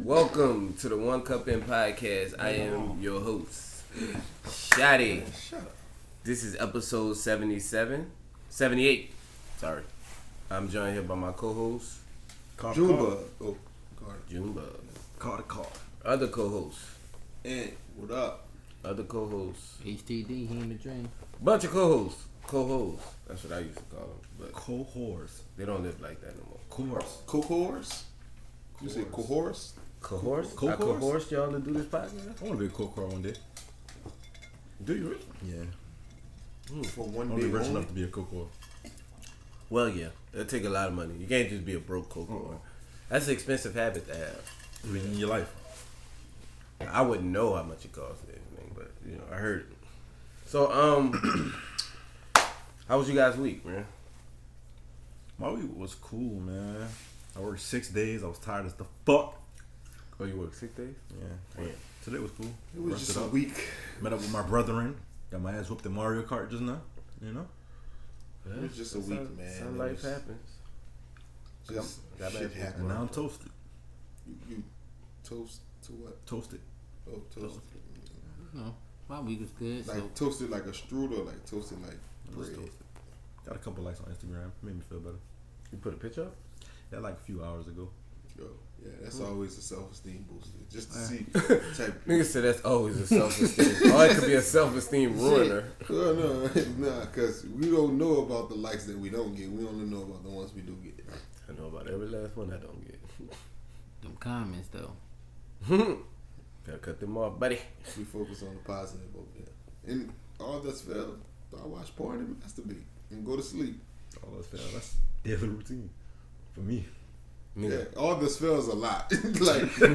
Welcome to the One Cup In Podcast. I am your host, Shotty. This is episode 78. Sorry. I'm joined here by my co-host, Jumba. Jumba. Carter. Other co-host. And what up? Other co-host. HTD, he in the dream. Bunch of co-hosts. Co-hosts. That's what I used to call them. But Cohorts. they don't live like that no more. Cohorts? You say cohorts? Cohorts? I Co-hosts? coerced y'all to do this podcast? I want to be a cohort one day. Do you really? Yeah. For I one want to day be rich only? enough to be a cohort. Well, yeah. It'll take a lot of money. You can't just be a broke cohort. That's an expensive habit to have. I mean, in your life. I wouldn't know how much it costs or anything, but you know, I heard. So, how was you guys' week, man? My week was cool, man. I worked 6 days. I was tired as the fuck. Oh, you work 6 days? Yeah. Today was cool. It was Rested just a up. week. Met up with my brethren. Got my ass whooped in Mario Kart just now. You know? It was just a week, man. Some It life was happens. Just Got shit back- And happened. now I'm toasted. You toast to what? Toasted. Oh, toast. No, my week was good. Like So toasted like a strudel, like toasted like Just bread. toasted. Got a couple likes on Instagram. Made me feel better. You put a picture up? Yeah, like a few hours ago. Yo, yeah, that's always a self-esteem booster. Just to see type. Nigga said that's always a self-esteem. Oh, it could be a self-esteem ruiner. No, because we don't know about the likes that we don't get. We only know about the ones we do get. I know about every last one I don't get. them comments though. Gotta cut them off, buddy. We focus on the positive over there. And all that's failed. I watch porn and masturbate and go to sleep. All that's fair. That's daily routine. For me. Yeah, Nigga. all this fails a lot. Like, You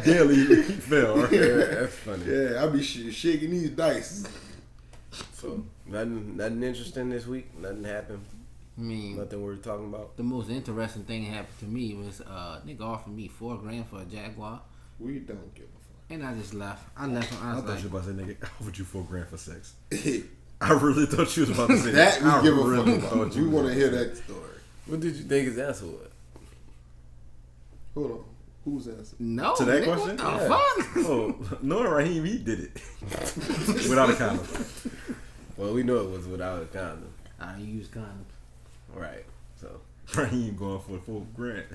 daily fail, right? Yeah, that's funny. yeah, I be shaking these dice. So, nothing interesting this week? Nothing happened? I mean, Nothing we're talking about? the most interesting thing that happened to me was nigga offered me $4,000 for a Jaguar, We don't give a and I just left. I left him. I I was thought like, you were about to say, nigga, I offered you $4,000 for sex. fuck. I really thought you was about to say That I we give a really fuck thought about. you We was want to about hear say that story. What did you think his answer was? Hold on. Who's answer? no. To that nigga, question? What the Yeah. fuck? Oh, knowing Raheem, he did it without a condom. Well, we know it was without a condom. I use condoms. Right. So, Raheem going for $4,000.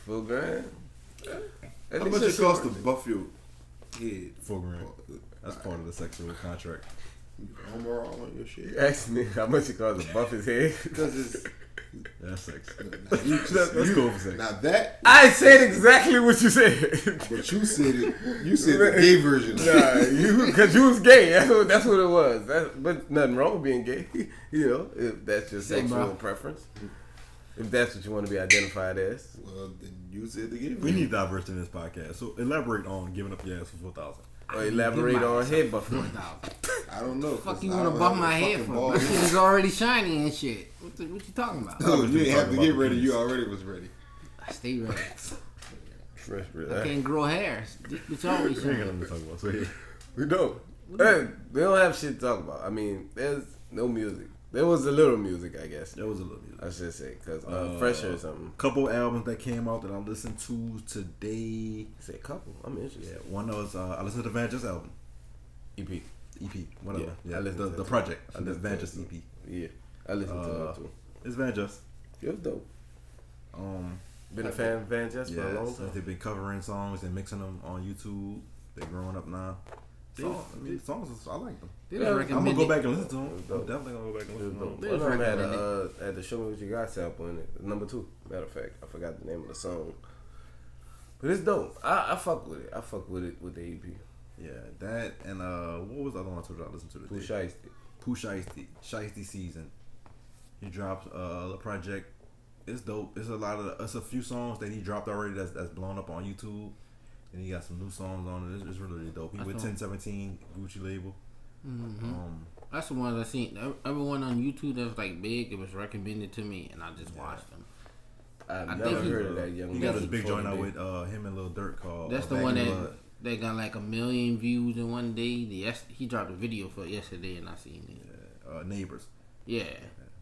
full grand? At How least much it's it cost to short. buff your head? $4,000. That's part of the sexual contract. Armor all on your shit. You asked me how much it cost to buff his head. Because it's. That's sex. You That's cool for sex. Now that. I said exactly what you said. But you said it. You said the gay version. Nah, because you was gay. That's what it was. But nothing wrong with being gay. You know, if that's your Say, sexual bro. preference. If that's what you want to be identified as. Well, then you said the gay version. We need diversity in this podcast. So elaborate on giving up your ass for $4,000. Or elaborate on head buffing. $4,000. I don't know. Fuck 'cause you I want to don't buff have my a head fucking for? ball. My shit is already shiny and shit. What you talking about? Dude, you didn't have to talking get about ready. the You penis. already was ready. I stay ready. Fresh bread. I can't grow hair. It's always We ain't got shiny. nothing to talk about. So yeah. We don't. Hey, we don't have shit to talk about. I mean, there's no music. There was a little music, I guess. That was a little bit. I should say, because Fresher or something. Couple albums that came out that I listened to today. Say a couple. I'm Yeah, interested. one was I listened to the Van Just album. EP. EP, whatever. Yeah, I listened to the it. project. I The listened Van to Just it. EP. Yeah. I listened to that too. It's Van Just. It was dope. Um, Been a fan of Van Jess for a long since time. they've been covering songs and mixing them on YouTube. They're growing up now. Songs, I like them. They Yeah, just I'm I'm gonna recommended. go back and listen to them. It was I'm dope. definitely gonna go back and It was listen to dope. them. They was One of them recommended. had the Show Me What You Got sample in it. Number 2, matter of fact. I forgot the name of the song. But it's dope. I fuck with it. I fuck with it with the EP. Yeah, that and what was the other one I told you I listened to today? Pooh Shiesty. Pooh Shiesty. Shiesty Season. He dropped a project. It's dope. It's a few songs that he dropped already that's blown up on YouTube. And he got some new songs on it. It's really, really dope. He That's with the one. 1017 Gucci label. That's the ones I seen. Everyone on YouTube that was like big, it was recommended to me, and I just watched them. I've I never think he- heard of that young He got man this big before joint out today. with him and Lil Durk called. That's the Back one in that Blood. they got like 1 million views in one day. He dropped a video for it yesterday, and I seen it. Neighbors. Yeah,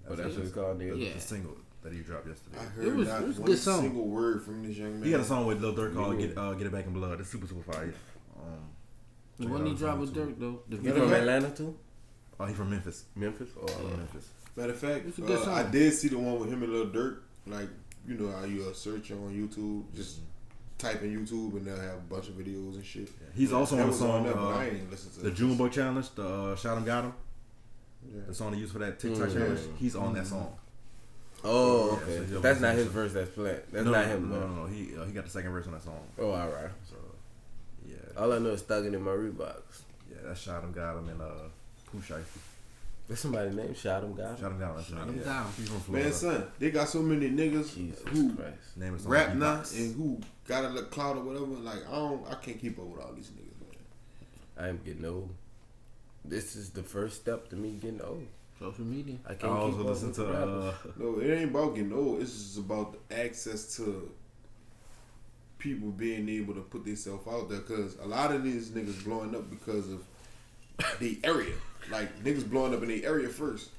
Oh, that's what it's called, The, dude. Yeah. the single. that he dropped yesterday. I heard It was not a one good song. single word from this young man. He got a song with Lil Durk called "Get It Back in Blood." It's super fire. The one he dropped with Dirk though. The You video. from Atlanta too? Oh, he from Memphis. Memphis? Oh, Memphis. Matter of fact, It's a good song. I did see the one with him and Lil Durk. Like, you know how you search on YouTube, just type in YouTube and they'll have a bunch of videos and shit. Yeah. He's also That on the was song there, but I ain't listened to the it. Junebug Challenge, the Shot 'Em Got 'Em. Yeah. The song they used for that TikTok challenge. He's on that song. Oh, Yeah, okay. so That's not his verse that's playing. That's not him, No, though. no. He got the second verse on that song. Oh, alright. So yeah, All I know is Thuggin' in my Reeboks. yeah. That Shot 'Em Got 'Em and Pooh Shiesty. That's somebody's name. Shot him, got Shot him. 'Em Got 'Em. Shot 'em got 'em. He's from Florida. Man, son, they got so many niggas Jesus who Christ. Name is on rap now Beatbox. and who got a little clout or whatever. Like, I can't keep up with all these niggas, man. I am getting old. This is the first step to me getting old. Social media. I I can't also keep up listen with to the rappers. No, it ain't about getting old. It's just about the access to people being able to put themselves out there. Because a lot of these niggas blowing up because of the area. Like, niggas blowing up in the area first.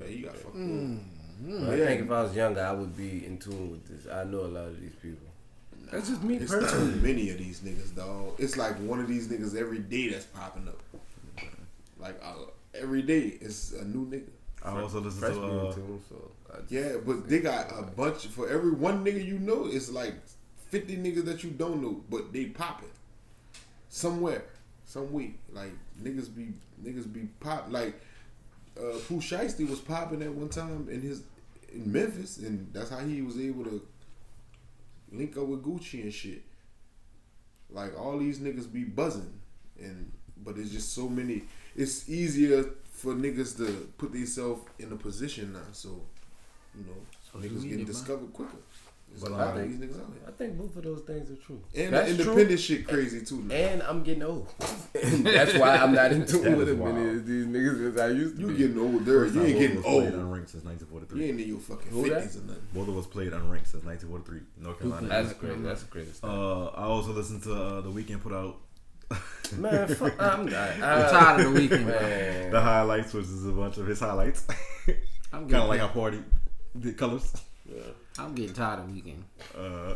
Yeah, you got fucked up. I think if I was younger, I would be in tune with this. I know a lot of these people. That's just me It's personally. too many of these niggas, dog. It's like one of these niggas every day that's popping up. Like, every day it's a new nigga. I also listen Fresh me in to tune, so I just- Yeah, but they got a bunch. For every one nigga you know, it's like 50 niggas that you don't know, but they popping somewhere, some week. Like niggas be pop. Like Pooh Shiesty was popping at one time in Memphis, and that's how he was able to link up with Gucci and shit. Like all these niggas be buzzing, but it's just so many. It's easier for niggas to put themselves in a position now, so you know niggas media, getting man. discovered quicker. There's But a I lot of think- these niggas out here. I think both of those things are true. And That's the independent shit crazy too. Now. And I'm getting old. And that's why I'm not in tune That with is as many wild. as these niggas as I used to You be. getting older. You ain't getting Played old. unranked since 1943. You ain't in your fucking Who that? 50s or nothing. Both of us played unranked since 1943, North Carolina. That's crazy. That's a crazy stuff. I also listened to The Weeknd put out Man, fuck, I'm not. I'm tired of the weekend, bro. Man. the highlights, which is a bunch of his highlights. I'm Kind getting, of like how Party did colors. I'm getting tired of weekend. Uh,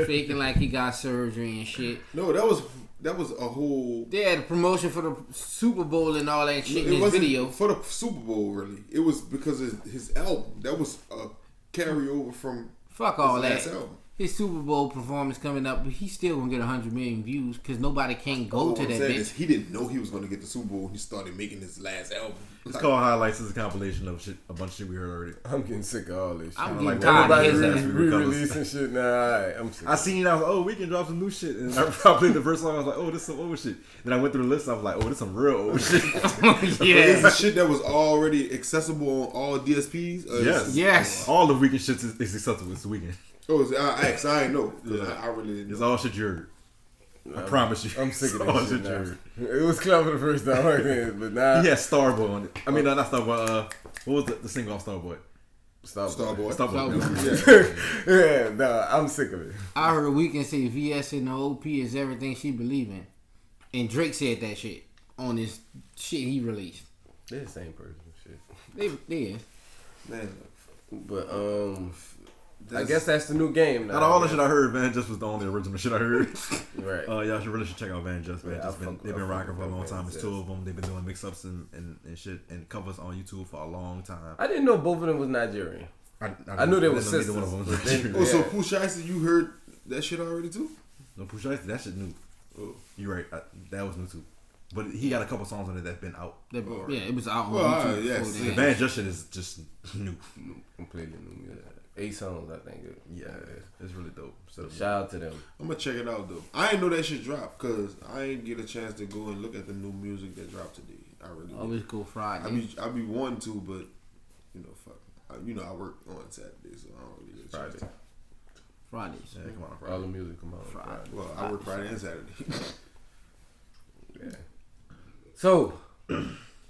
Faking like he got surgery and shit. No, that was a whole. They had a promotion for the Super Bowl and all that shit in It his wasn't video. for the Super Bowl, really. It was because of his album. That was a carryover from Fuck all his that. last album. His Super Bowl performance coming up, but he's still gonna get 100 million views because nobody can go All to I'm that saying bitch. is he didn't know he was going to get the Super Bowl when he started making his last album. it's called Highlights. It's a compilation of shit, a bunch of shit we heard already. I'm getting sick of all this shit. I'm like getting tired of Everybody his ass. re-releasing shit now. Alright, I'm sick. I seen, I was like, oh, we can drop some new shit. And I probably the first song, I was like, oh, this is some old shit. Then I went through the list, I was like, oh, this some real old shit. But is Yeah. the shit that was already accessible on all DSPs? Yes. Yes. All the Weeknd shit is acceptable this weekend. Oh, I ain't know. 'Cause Yeah. I really didn't It's know. all shit you heard. I promise you. I'm sick of It's all that shit you now. heard. It was clever the first time I did, but now He had Starboy on it. I mean, not Starboy. What was the single off Starboy? Starboy. Starboy. Yeah, nah, I'm sick of it. I heard Weeknd say VS and the OP is everything she believe in, and Drake said that shit on his shit he released. They're the same person, shit. They is. Man, But I guess that's the new game now. Out of all the shit I heard, Van Just was the only original shit I heard. Right. Y'all should check out Van Just. Van Yeah, Just I they've fuck been with rocking for a long Van time. It's Just. two of them. They've been doing mix-ups and shit and covers on YouTube for a long time. I didn't know both of them was Nigerian. I knew they didn't were know neither sisters. one of them was but then- Nigerian. oh, so yeah. Pooh Shiesty, you heard that shit already too? No, Pooh Shiesty, that shit new. You're right. That was new too. But he got a couple songs on it that's been out. Yeah, it was out on Well, YouTube. yes. before The that. Van Just shit is just new. Completely new music. 8 songs, I think. Yeah, it's really dope. So Shout out to them. I'm gonna check it out though. I ain't know that shit dropped because I ain't get a chance to go and look at the new music that dropped today. I really didn't. Always go Friday. I be wanting to, but you know, fuck. I work on Saturday, so I don't really get a chance. Friday. Fridays. yeah, come on, All Friday. the music come out. Friday. Friday. Well, I work Friday and Saturday. Yeah. So,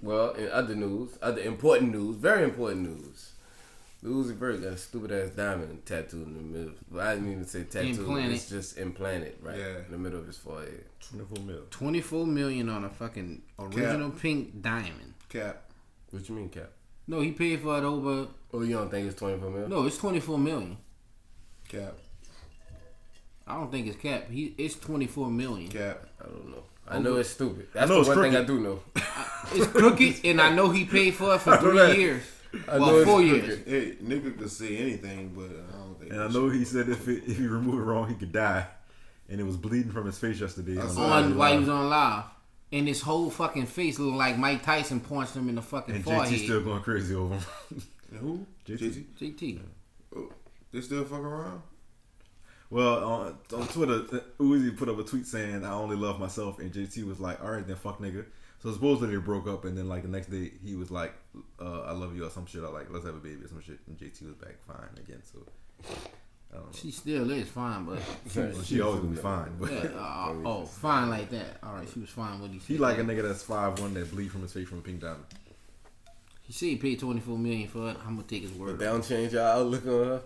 well, in other news, other important news, very important news. Uzi Vert got a stupid ass diamond tattooed in the middle. I didn't even say tattoo. Implanted. It's just implanted right Yeah. in the middle of his forehead. 24 mil. 24 million on a fucking original pink diamond. Cap. What you mean, Cap? No, he paid for it over. Oh, you don't think it's 24 million? No, it's 24 million. Cap. I don't think it's cap. It's 24 million. Cap. I don't know. I know it's stupid. That's know the it's one thing I crooked. do know. It's crooked, and I know he paid for it for 3 that. years. I know Well, it's 4 crooked. years. Hey, nigga could say anything, but I don't think. And I know he said if he removed it wrong, he could die. And it was bleeding from his face yesterday. While he was on live. And his whole fucking face looked like Mike Tyson punched him in the fucking And forehead. JT still going crazy over him. And who? JT. JT. Oh, they still fuck around? Well, on Twitter, Uzi put up a tweet saying, I only love myself. And JT was like, all right, then fuck nigga. So supposedly they broke up. And then like the next day, he was like, I love you or some shit. Or like, let's have a baby or some shit. And JT was back fine again. So, I don't know. She still is fine, but Well, she always gonna be fine. But yeah, fine like that. All right, she was fine with he like a nigga that's 5'1" that bleed from his face from a pink diamond. He said he paid 24 million for it. I'm gonna take his But word. they don't change your outlook on her.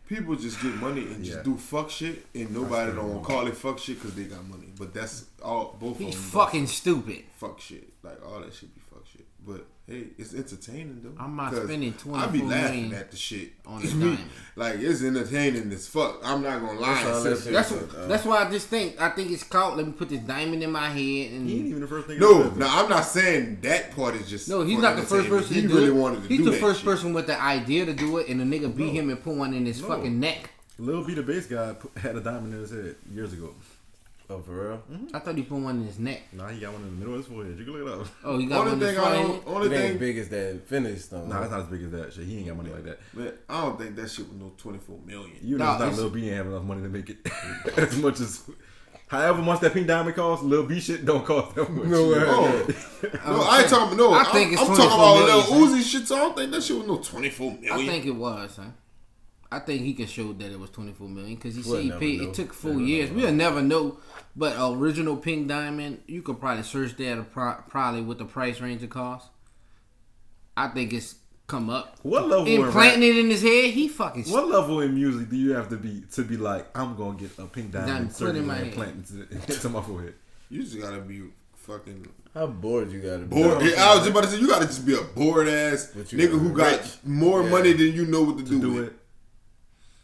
People just get money and just Yeah. do fuck shit, and nobody don't call it fuck shit because they got money. But that's all. Both He's of them fucking stupid. fuck shit. Like all that shit be fuck shit. But hey, it's entertaining though. I'm not 'Cause spending I be 24 laughing million at the shit on a diamond. Like it's entertaining as fuck. I'm not gonna lie. That's all and that say- shit. That's why I just think it's caught. Let me put this diamond in my head He ain't and even the first nigga. No, to do no, it. I'm not saying that part is just. no, he's for not the first entertainment. person He to do really it. wanted to He's do the that first shit. person with the idea to do it, and the nigga beat him and put one in his No. fucking neck. Lil B, the bass guy, had a diamond in his head years ago. Oh, for real? I thought he put one in his neck. Nah, he got one in the middle of his forehead. You can look it up. Oh, he got Only one in his thing I forehead. don't. Only It ain't thing. big as that finished though. Nah, it's not as big as that shit. He ain't got money like that. Man, I don't think that shit was no 24 million. You know, Nah, it's not it's- Lil B ain't have enough money to make it as much as. However much that pink diamond costs, Lil B shit don't cost that much. No way. No, I ain't talking. No, I think it's I'm 24 talking about million, Lil Uzi shit. So I don't think that shit was no 24 million. I think it was, huh? I think he could show that it was 24 million because he We'll said he never paid. know. It took 4 Never years. know. We'll never know. But original pink diamond, you could probably search that probably what the price range it costs. I think it's come up. What level in Implanting rap? it in his head, he fucking. What level in music do you have to be like? I'm gonna get a pink diamond Diamond put in surgery my and head. implant into my forehead. You just gotta be fucking How bored you gotta be? bored. I was just about to say you gotta just be a bored ass But you nigga who got rich. more Yeah. money than you know what to do Do with. it.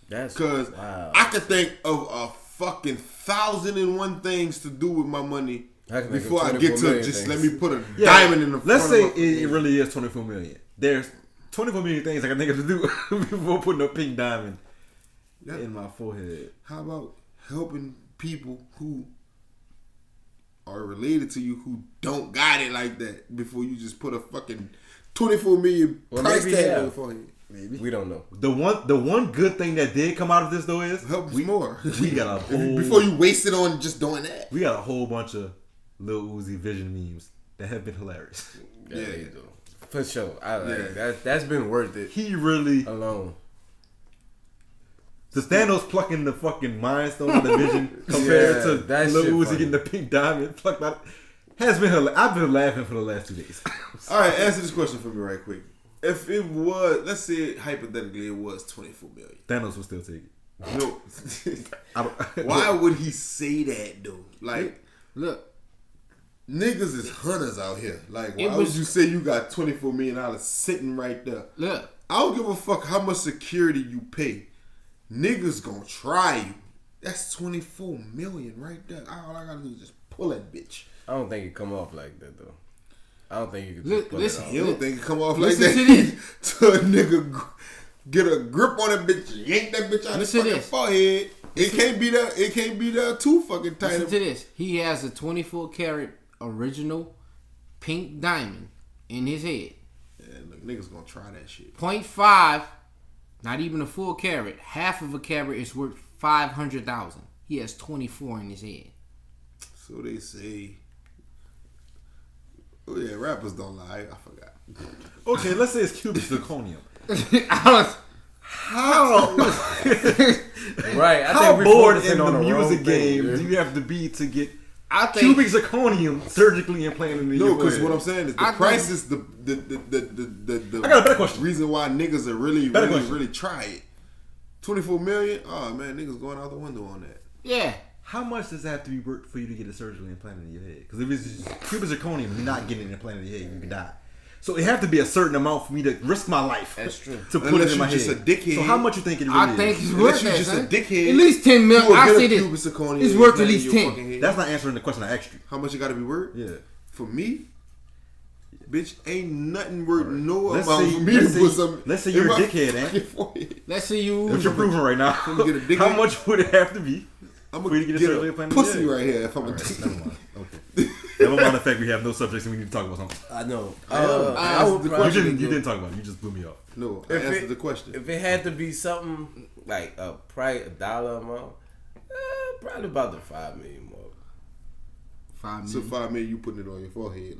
That's Cause wow. I could think of a fucking 1,001 things to do with my money I can think of before I 24 get to million just things. let me put a Yeah, diamond in the front Let's say of my it really is 24 million. There's 24 million things I can think of to do before putting a pink diamond Yeah. in my forehead. How about helping people who are related to you who don't got it like that before you just put a fucking 24 million Well, price maybe tag yeah. on the forehead? Maybe. We don't know. The one good thing that did come out of this though is Help us more. we got a whole Before you waste it on just doing that. we got a whole bunch of Lil Uzi Vision memes that have been hilarious. Yeah, Yeah. you do. For sure. I like Yeah. that. That's been worth it He really alone. the Thanos plucking the fucking Mind Stone of the Vision compared Yeah, to that Lil shit Uzi funny. getting the pink diamond plucked out has been I've been laughing for the last 2 days. All right, answer this question for me right quick. If it was, let's say hypothetically it was 24 million. Thanos will still take it. No. I don't, Why would he say that though? Like, Look, niggas is hunters out here. Like, It why was- would you say you got $24 million sitting right there? look. I don't give a fuck how much security you pay. Niggas gonna try you. That's 24 million right there. All I gotta do is just pull that bitch. I don't think it come off like that though. I don't think you could Look, just pull listen, it You off. don't think it come off like Listen that? to To a nigga get a grip on that bitch, yank that bitch out his Listen to fucking this. forehead. It can't be there. It can't be there too fucking tight. Listen to this. He has a 24 karat original pink diamond in his head. Yeah, look, niggas gonna try that shit. 0.5, not even a full carat. Half of a carat is worth 500,000. He has 24 in his head. So they say. Oh yeah, rappers don't lie. I forgot. okay, let's say it's cubic zirconium. How? Right. I How think we're bored focusing in the on wrong music thing, game dude. do you have to be to get I think cubic zirconium surgically implanted in No, your because forehead? what I'm saying is the I price think- is the I got a better question. reason why niggas are really Better really question. really try it. 24 million? Oh man, niggas going out the window on that. yeah. How much does that have to be worth for you to get it surgically implanted in your head? Because if it's just cubic zirconium, you're not getting it implanted in your head, you can die. So it have to be a certain amount for me to risk my life. That's true. To put Unless it in my you just head. a dickhead. So how much you think it really I think is? it's worth Unless you that, just a son. dickhead. At least 10 You million. will I get say a this. pubis zirconia It's and worth put at it in least your 10. fucking head. That's not answering the question I asked you. How much it got to be worth? Yeah. For me, bitch, ain't nothing worth no Let's amount say- for me let's to put say- some. let's say in you're a my dickhead, fucking eh? forehead. Let's say you. What you're proving right now? I'm gonna get a dick How in. much would it have to be? I'm For gonna you to get, get a a surgery plan? pussy Yeah. right here if I'm a Alright, dick. never mind. Okay. Never mind the fact we have no subjects and we need to talk about something. I know. I would the probably You question didn't talk about it. You just blew me off. No, I If answered it- the question. If it had to be something like a price, $1 amount, probably about the $5 million mark. 5 So million. $5 million, you putting it on your forehead,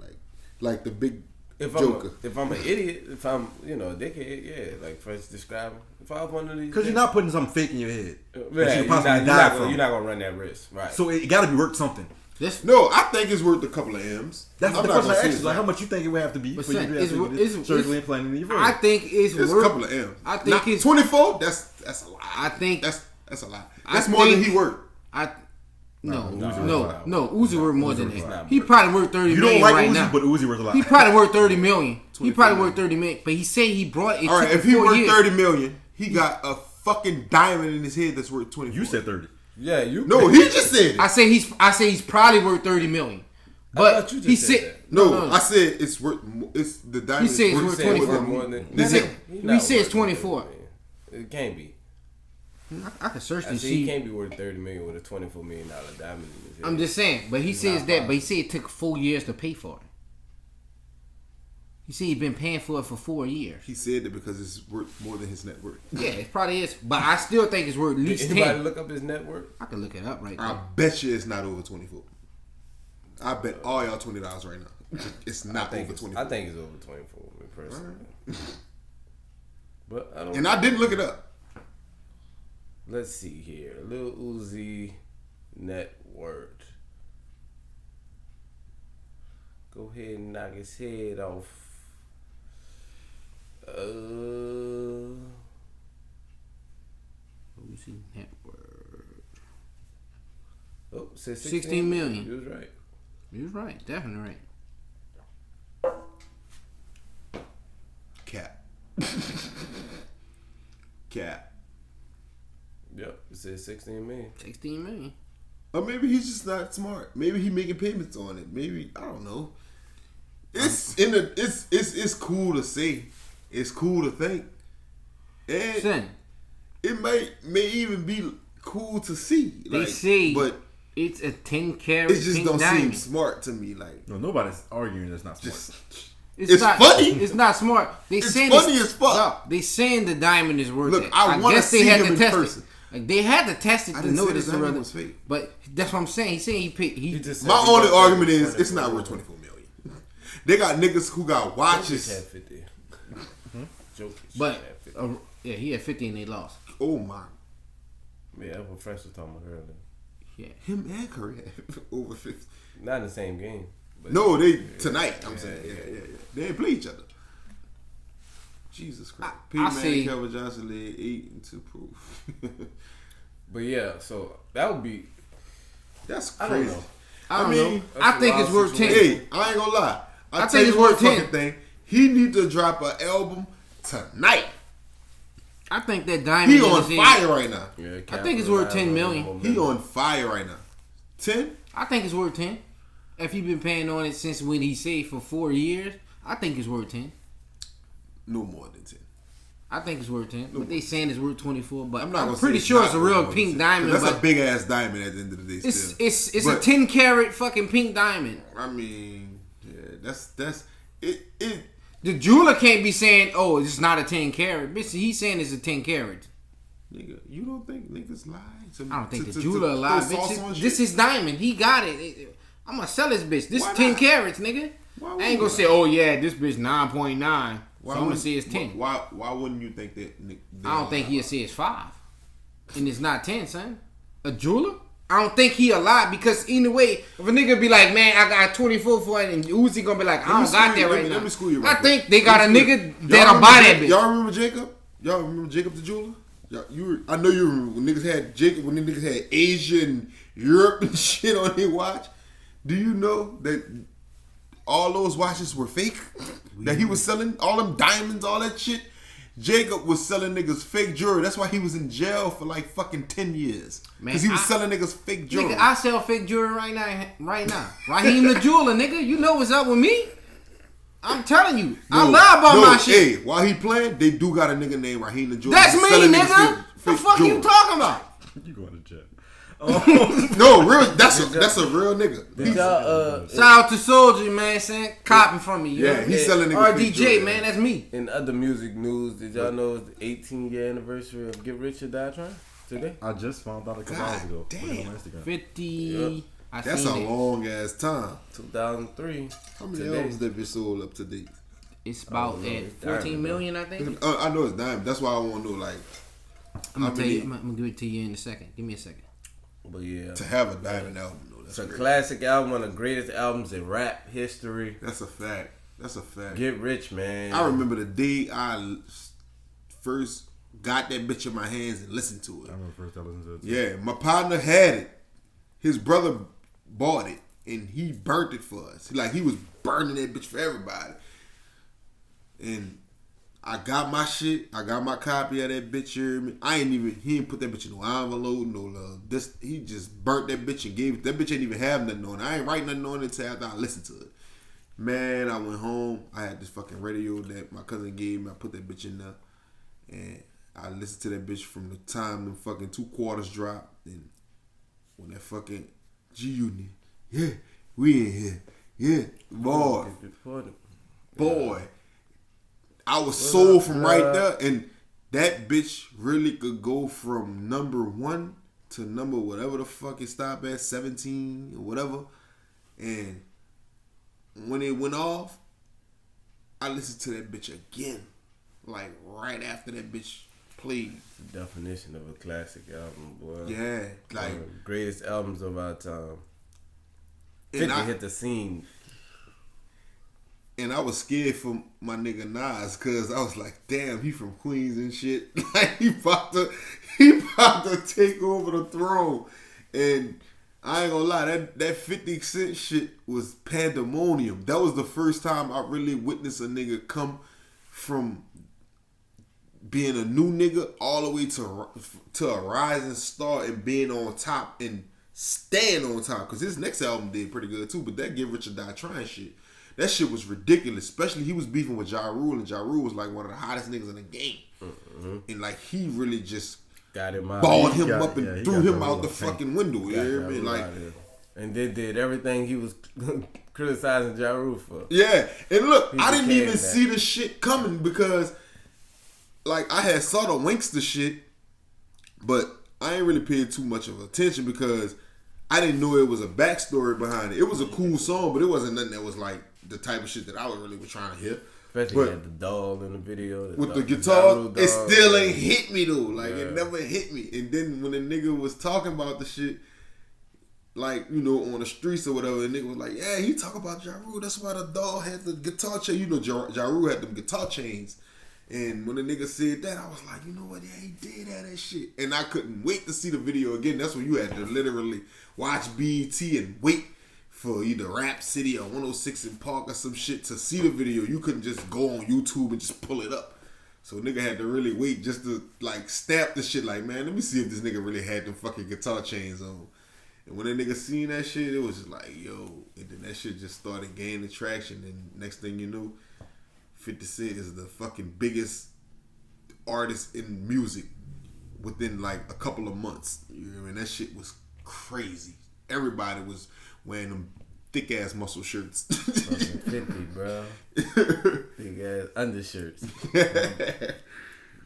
like the big If Joker. I'm an idiot, if I'm a dickhead, yeah, like first describing. If I was one of these, Because you're not putting something fake in your head. yeah, That you you're possibly not, die from. you're not gonna run that risk, right? So it got to be worth something. This, No, I think it's worth a couple of M's. That's I'm the not question I gonna say asked it's you. Like, not. how much you think it would have to be But for you son, to be able to it's- get this surgery it's- implanted in your I forehead? think it's It's a worth. couple of M's. I think Not it's 24. That's a lot. I think That's a lot. I That's more than think- he worked. No, Uzi no, Uzi worth more than Uzi that. not He worth probably worth 30 You million don't like right Uzi, now. but Uzi worth a lot. He probably worth 30 million. He 24 probably million. worth 30 million. But he said he brought it. All right, took if he 4 worth years. 30 million, he got a fucking diamond in his head that's worth 24. You said 30. yeah, you. No, he just said it. I say he's probably worth 30 million. But thought you just he said said that. No, I said it's worth. It's the diamond. He said it's is worth Say it 24. more than. This He is- said- He he not said it's worth 24. 30 million. It can't be. I can search I and said he see. can't be worth 30 million with a $24 million diamond in his head. I'm just saying. But he says not that. But he said it took 4 years to pay for it. He said he's been paying for it for 4 years. He said that because it's worth more than his net worth. Yeah, it probably is. But I still think it's worth at least Anybody 10. look up his net worth? I can look it up right I now. bet you it's not over 24. I bet all y'all $20 right now. It's not over 24. I think it's over 24, me personally. But I don't. And I didn't look it up. Let's see here. Lil Uzi net worth. Go ahead and knock his head off. Uzi net worth. Oh, said 16 million. You was right. You're right. Definitely right. Cap. Cap. Yep, it said 16 million. 16 million. Or maybe he's just not smart. Maybe he making payments on it. Maybe I don't know. It's cool to say. It's cool to think. And Son, it may even be cool to see. they Like, say but it's a 10 carat it just pink don't diamond. seem smart to me. Like No, nobody's arguing that's not smart. just It's not funny. It's not smart. They It's saying funny as fuck. No, they saying the diamond is worth Look, it. I wanna guess they see had him to in test person. it. Like they had to test it I to didn't know say this the is diamond rather. was fake. But that's what I'm saying. He's saying he paid. He just said My he only got argument 30 is it's not worth 24 million. They got niggas who got Jokic watches. had 50. Jokic But had 50. yeah, he had 50 and they lost. Oh my. Yeah, that's what Fresh was talking about earlier. Yeah. Him and Curry had over 50. Not in the same game. But No, they tonight. I'm saying, yeah. They ain't play each other. Jesus Christ. I Pete see. Kelvin Johnson led 8 and 2 proof. But yeah, so that would be. That's I don't crazy. know. I don't mean, know. that's I a think wild it's worth 10. situation. Hey, I ain't gonna lie. I tell think you it's one worth 10. fucking thing. He need to drop an album tonight. I think that diamond. He in on his head- fire right now. Yeah, I think it's worth 10 capitalize million. on He on fire right now. 10? I think it's worth 10. If he been paying on it since when he saved for 4 years, I think it's worth 10. No more than 10. I think it's worth 10. But they saying it's worth 24. But I'm not gonna pretty say sure not it's a worth real more than pink 10. diamond. That's But a big ass diamond at the end of the day. it's Still. it's a But, 10 carat fucking pink diamond. I mean, yeah, that's it. The jeweler can't be saying, "Oh, it's not a 10 carat." Bitch, he's saying it's a 10 carat. Nigga, you don't think niggas lie? I don't think the jeweler alive. throw sauce Bitch, on this shit? is diamond. He got it. I'm gonna sell this bitch. This Why is 10 not? carats, nigga. Why I wouldn't ain't gonna you say, "Oh yeah, this bitch 9.9." So I'm gonna wouldn't- say it's 10. Why wouldn't you think that? I don't think he'll say it's 5. And it's not 10, son. A jeweler? I don't think he alive because either way, if a nigga be like, man, I got 24 for it, and Uzi gonna be like, I don't got that right now. Let me school you right I think quick. they got a Let me school nigga you. that'll Y'all buy remember that bitch. Y'all remember Jacob? Y'all remember Jacob the jeweler? I know you remember when niggas had Jacob, when niggas had Asia and Europe and shit on their watch. Do you know that all those watches were fake? that he was selling all them diamonds, all that shit. Jacob was selling niggas fake jewelry. That's why he was in jail for like fucking 10 years. Because he was selling niggas fake jewelry. Nigga, I sell fake jewelry right now. Raheem the jeweler, nigga. You know what's up with me? I'm telling you. I lie about my shit. Hey, while he playing, they do got a nigga named Raheem the jeweler. That's me, nigga. The fuck jewelry. you talking about? You going to jail? No, real. That's a real nigga. Did y'all, Shout out to Soldier, man, saying copping from me. You Yeah, know? he's selling niggas fake RDJ, jewelry. man, that's me. in other music news, did y'all know it's the 18-year anniversary of Get Rich or Die Trying today? I just found out a couple hours ago. God Put it damn. on Instagram. 50. Yep. I That's seen a it. long ass time. 2003. How many Today. albums that bitch sold up to date? It's about know. at It's 14 diamond, million, I think. I know it's diamond. That's why I want to know, like, I'm how gonna tell you. many I'm gonna give it to you in a second. Give me a second. But yeah, to have a diamond album. Though, it's that's a great. classic album, one of the greatest albums in rap history. That's a fact. That's a fact. Get Rich, man. I remember the day I first got that bitch in my hands and listened to it. I remember first I listened to it. Too. Yeah, my partner had it. His brother bought it and he burnt it for us. He was burning that bitch for everybody. And I got my shit. I got my copy of that bitch here. He ain't put that bitch in no envelope, no love. He just burnt that bitch and gave it. That bitch ain't even have nothing on it. I ain't write nothing on it until after I listened to it. Man, I went home. I had this fucking radio that my cousin gave me. I put that bitch in there. And I listened to that bitch from the time the fucking 2 quarters dropped. And when that fucking G-Unit, yeah, we in here. Yeah, boy. I was sold from right there, and that bitch really could go from number 1 to number whatever the fuck it stopped at, 17 or whatever. And when it went off, I listened to that bitch again, like right after that bitch played. The definition of a classic album, boy. Yeah, like One of the greatest albums of our time. 50 and I hit the scene. And I was scared for my nigga Nas, cause I was like, damn, he from Queens and shit. Like he about to take over the throne. And I ain't gonna lie, that 50 Cent shit was pandemonium. That was the first time I really witnessed a nigga come from being a new nigga all the way to a rising star and being on top and staying on top. Cause his next album did pretty good too, but that Get Rich or Die Trying shit, that shit was ridiculous. Especially he was beefing with Ja Rule, and Ja Rule was like one of the hottest niggas in the game. Mm-hmm. And like he really just Got him out. balled him up and he threw got him Ja out Rule the on tape. fucking window. You hear me? Like, and then did everything he was criticizing Ja Rule for. yeah. And look, He I didn't became even that. see the shit coming because like I had saw the Winkster shit, but I ain't really paid too much of attention because I didn't know it was a backstory behind it. It was a cool song, but it wasn't nothing that was like the type of shit that I was really was trying to hear. Especially But- had the doll in the video. With the Ja guitar, Rule it doll. still ain't hit me though. Like Yeah. it never hit me. And then when the nigga was talking about the shit, like, you know, on the streets or whatever, the nigga was like, yeah, he talk about Ja Rule. That's why the doll had the guitar chain. You know, Ja Rule had them guitar chains. And when the nigga said that, I was like, you know what? Yeah, he did have that shit. And I couldn't wait to see the video again. That's when you had to literally watch BET and wait for either Rap City or 106 in Park or some shit to see the video. You couldn't just go on YouTube and just pull it up. So nigga had to really wait just to like stamp the shit like, man, let me see if this nigga really had them fucking guitar chains on. And when that nigga seen that shit, it was just like, yo. And then that shit just started gaining traction. And next thing you know, 50 Cent is the fucking biggest artist in music within like a couple of months. You know what I mean? That shit was crazy. Everybody was wearing them thick ass muscle shirts. Fucking 50, bro. Big ass undershirts.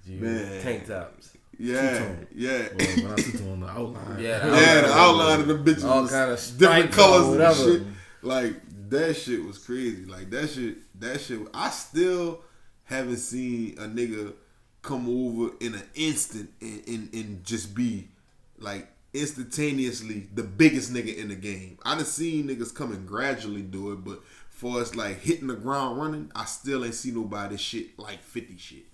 Man. Tank tops. Yeah, yeah. Well, when I see on the outline. Yeah, Yeah, the outline of the bitches all was kind of different stripes colors or and whatever. shit. Like that shit was crazy. Like that shit. I still haven't seen a nigga come over in an instant and just be like instantaneously the biggest nigga in the game. I done seen niggas come and gradually do it, but for us like hitting the ground running, I still ain't see nobody shit like 50 shit.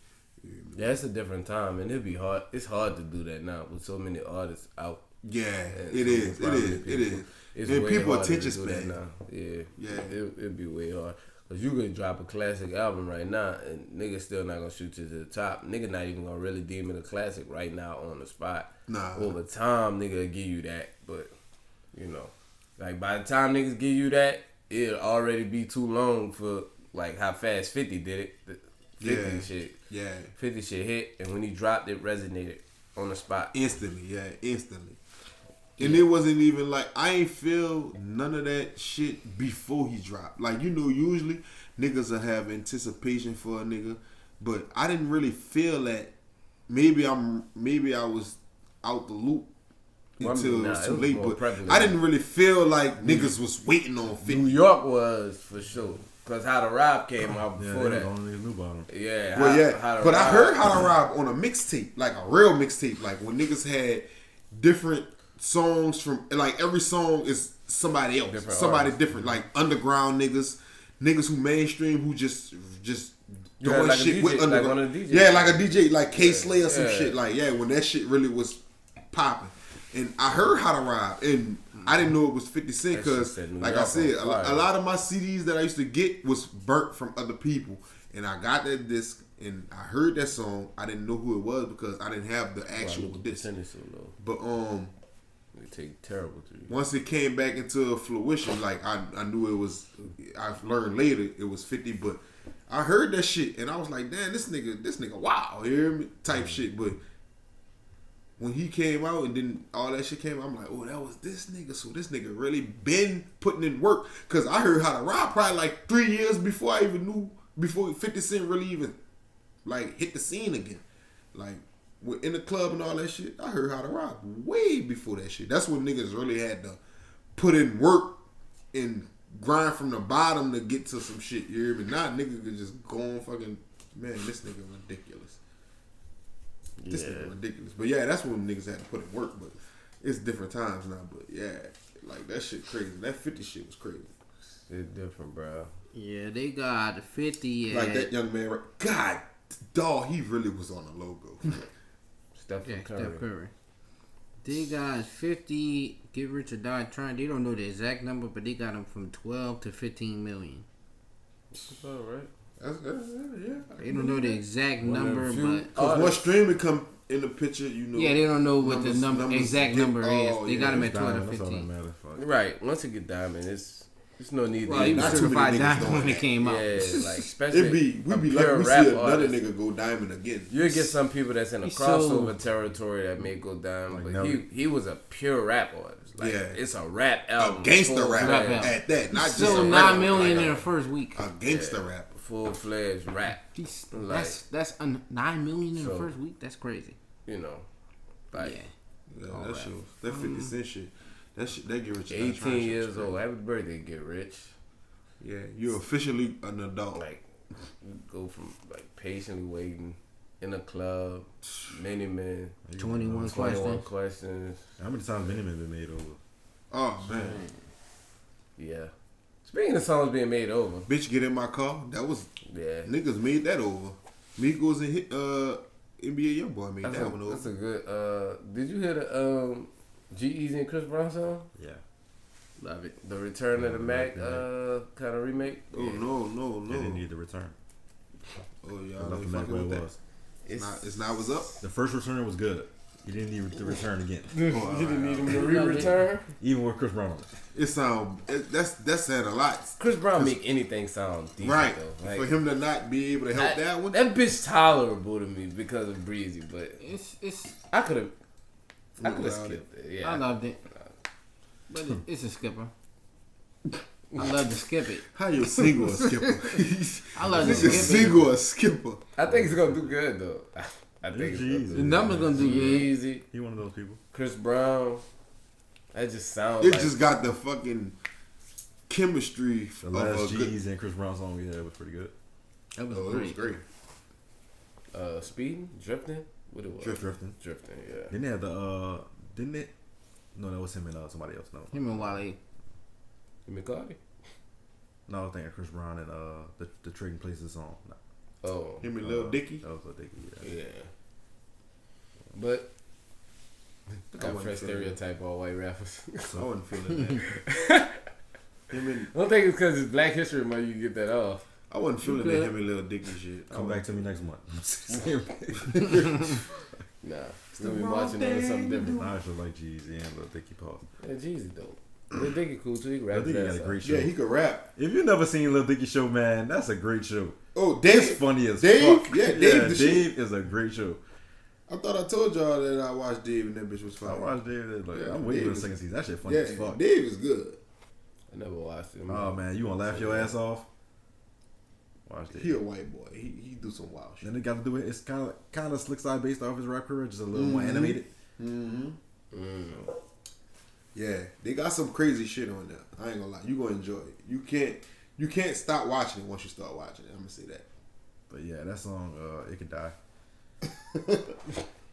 Yeah, it's a different time, and it'd be hard. It's hard to do that now with so many artists out. Yeah, and it so is. It prominent is. It people. is. It's And way people harder to attention do that span. now. Yeah, Yeah. It'd be way hard. Cause you could drop a classic album right now and nigga still not gonna shoot you to the top. Nigga not even gonna really deem it a classic right now on the spot. Nah. Over time, nigga will give you that. But, you know, like by the time niggas give you that, it'll already be too long for like how fast 50 did it. 50 shit. Yeah. 50 shit hit, and when he dropped it, resonated on the spot. Instantly. And it wasn't even like, I ain't feel none of that shit before he dropped. Like, you know, usually niggas will have anticipation for a nigga, but I didn't really feel that. Maybe I was out the loop until it was too late, but I didn't really feel like niggas was waiting on 50. New York was for sure. Cause How to Rob came out before that. Only knew about him. Yeah. But I heard How to Rob on a mixtape, like a real mixtape, like when niggas had different songs from, like every song is somebody else, somebody different, like underground niggas who mainstream, who just doing like shit DJ, with underground. like one of the DJs. Yeah, like a DJ, like K Slay or some shit, like when that shit really was popping. And I heard How to Rob, and I didn't know it was 50 Cent because, like I said, a lot of my CDs that I used to get was burnt from other people. And I got that disc, and I heard that song. I didn't know who it was because I didn't have the actual disc. But it take terrible to you. once it came back into fruition, like I knew it was. I learned later it was 50, but I heard that shit, and I was like, damn, this nigga, wow, you hear me? Type shit, but. When he came out and then all that shit came out, I'm like, oh, that was this nigga. So this nigga really been putting in work. Because I heard How to Rob probably like 3 years before I even knew, before 50 Cent really even like hit the scene again. Like in the club and all that shit, I heard How to Rob way before that shit. That's when niggas really had to put in work and grind from the bottom to get to some shit. You hear me? Now niggas could just go on fucking, man, this nigga ridiculous. This nigga ridiculous. But yeah, that's when niggas had to put in work. But it's different times now. But yeah, like that shit crazy. That 50 shit was crazy. It's different, bro. Yeah, they got 50. Like that young man, God, dog, he really was on the logo. Steph Curry. They got 50. Get Rich or Die Trying. They don't know the exact number, but they got them from 12 to 15 million. That's all right. Yeah. They don't know the exact number, but because once streaming come in the picture, you know. Yeah, they don't know what the exact number is. They got them at 12 to 15. Right. Once it get diamond, it's no need. Well, he was certified diamond when it came out. Yeah, like especially we be like we see another nigga go diamond again. You'll get some people that's in a crossover territory that may go diamond, but he was a pure rap artist. Like, it's a rap album, a gangster rap at that. Not just so 9 million in the first week. A gangster rap. Full-fledged rap. That's 9 million in the first week. That's crazy. You know, like that shit, that 50 Cent shit. That get rich. 18 years old. Happy birthday, Get Rich. Yeah, you're officially an adult. Like, you go from like patiently waiting in a club, many men, 21 questions. How many times Many Men been made over? Oh man. Yeah. Speaking of songs being made over, Bitch Get In My Car, that was niggas made that over. Migos and NBA Youngboy made that one over. That's a good. Did you hear the G-Eazy and Chris Brown song? Yeah, love it. The Return of the Mac kind of remake. Oh no! They didn't need the return. Oh yeah, I left the Mac where it was. It's not what's up. The first return was good. You didn't need to return again. You didn't need him to re-return? Even with Chris Brown. It sound that's saying a lot. Chris Brown make anything sound decent, right? Though. Like, for him to not be able to help that one, that bitch tolerable to me because of Breezy, but it's I could have skipped it. Yeah, I loved it, but it's a skipper. I love to skip it. How you single a skipper? I love to skip it. Single a skipper. I think it's gonna do good though. I think the number's gonna do good. Easy. He one of those people. Chris Brown. That just sounds. It just got the fucking chemistry. The last G's and Chris Brown song we had was pretty good. That was great. It was great. Speeding, drifting. What it was? Drifting. Yeah. Didn't they have the? Didn't it? No, that was him and somebody else. No. Him and Wale. McCarty. No, I was thinking Chris Brown and the Trading Places song. No. Oh, him and Lil Dicky. That was Lil Dicky. Yeah. But got fresh stereotype all white rappers. I wasn't feeling that. I don't think it's because it's Black History Month you get that off. I wasn't feeling that him and Lil Dicky shit. Come back to me next month. Nah, still be watching on something different. I actually like Jeezy and Lil Dicky Paul. Yeah, Jeezy dope. Lil Dicky cool too. He can rap. Lil Dicky got a great show. Yeah, he could rap. If you never seen Lil Dicky show, man, that's a great show. Oh, Dave. It's funny as Dave? fuck. Yeah, Dave the shit. Dave is a great show. I thought I told y'all that I watched Dave and that bitch was fine. I watched Dave. Like, Yeah, I'm waiting for Dave the second is- season. That shit funny Yeah, as fuck. Dave is good. I never watched it. Oh man, you wanna laugh your ass off? Watch Dave. He a white boy. He do some wild shit. Then they got to do it. It's kind of Slick Side based off his rap career, just a little more animated. Yeah, they got some crazy shit on there. I ain't gonna lie. You gonna enjoy it. You can't stop watching it once you start watching it. I'm gonna say that. But yeah, that song, It Could Die.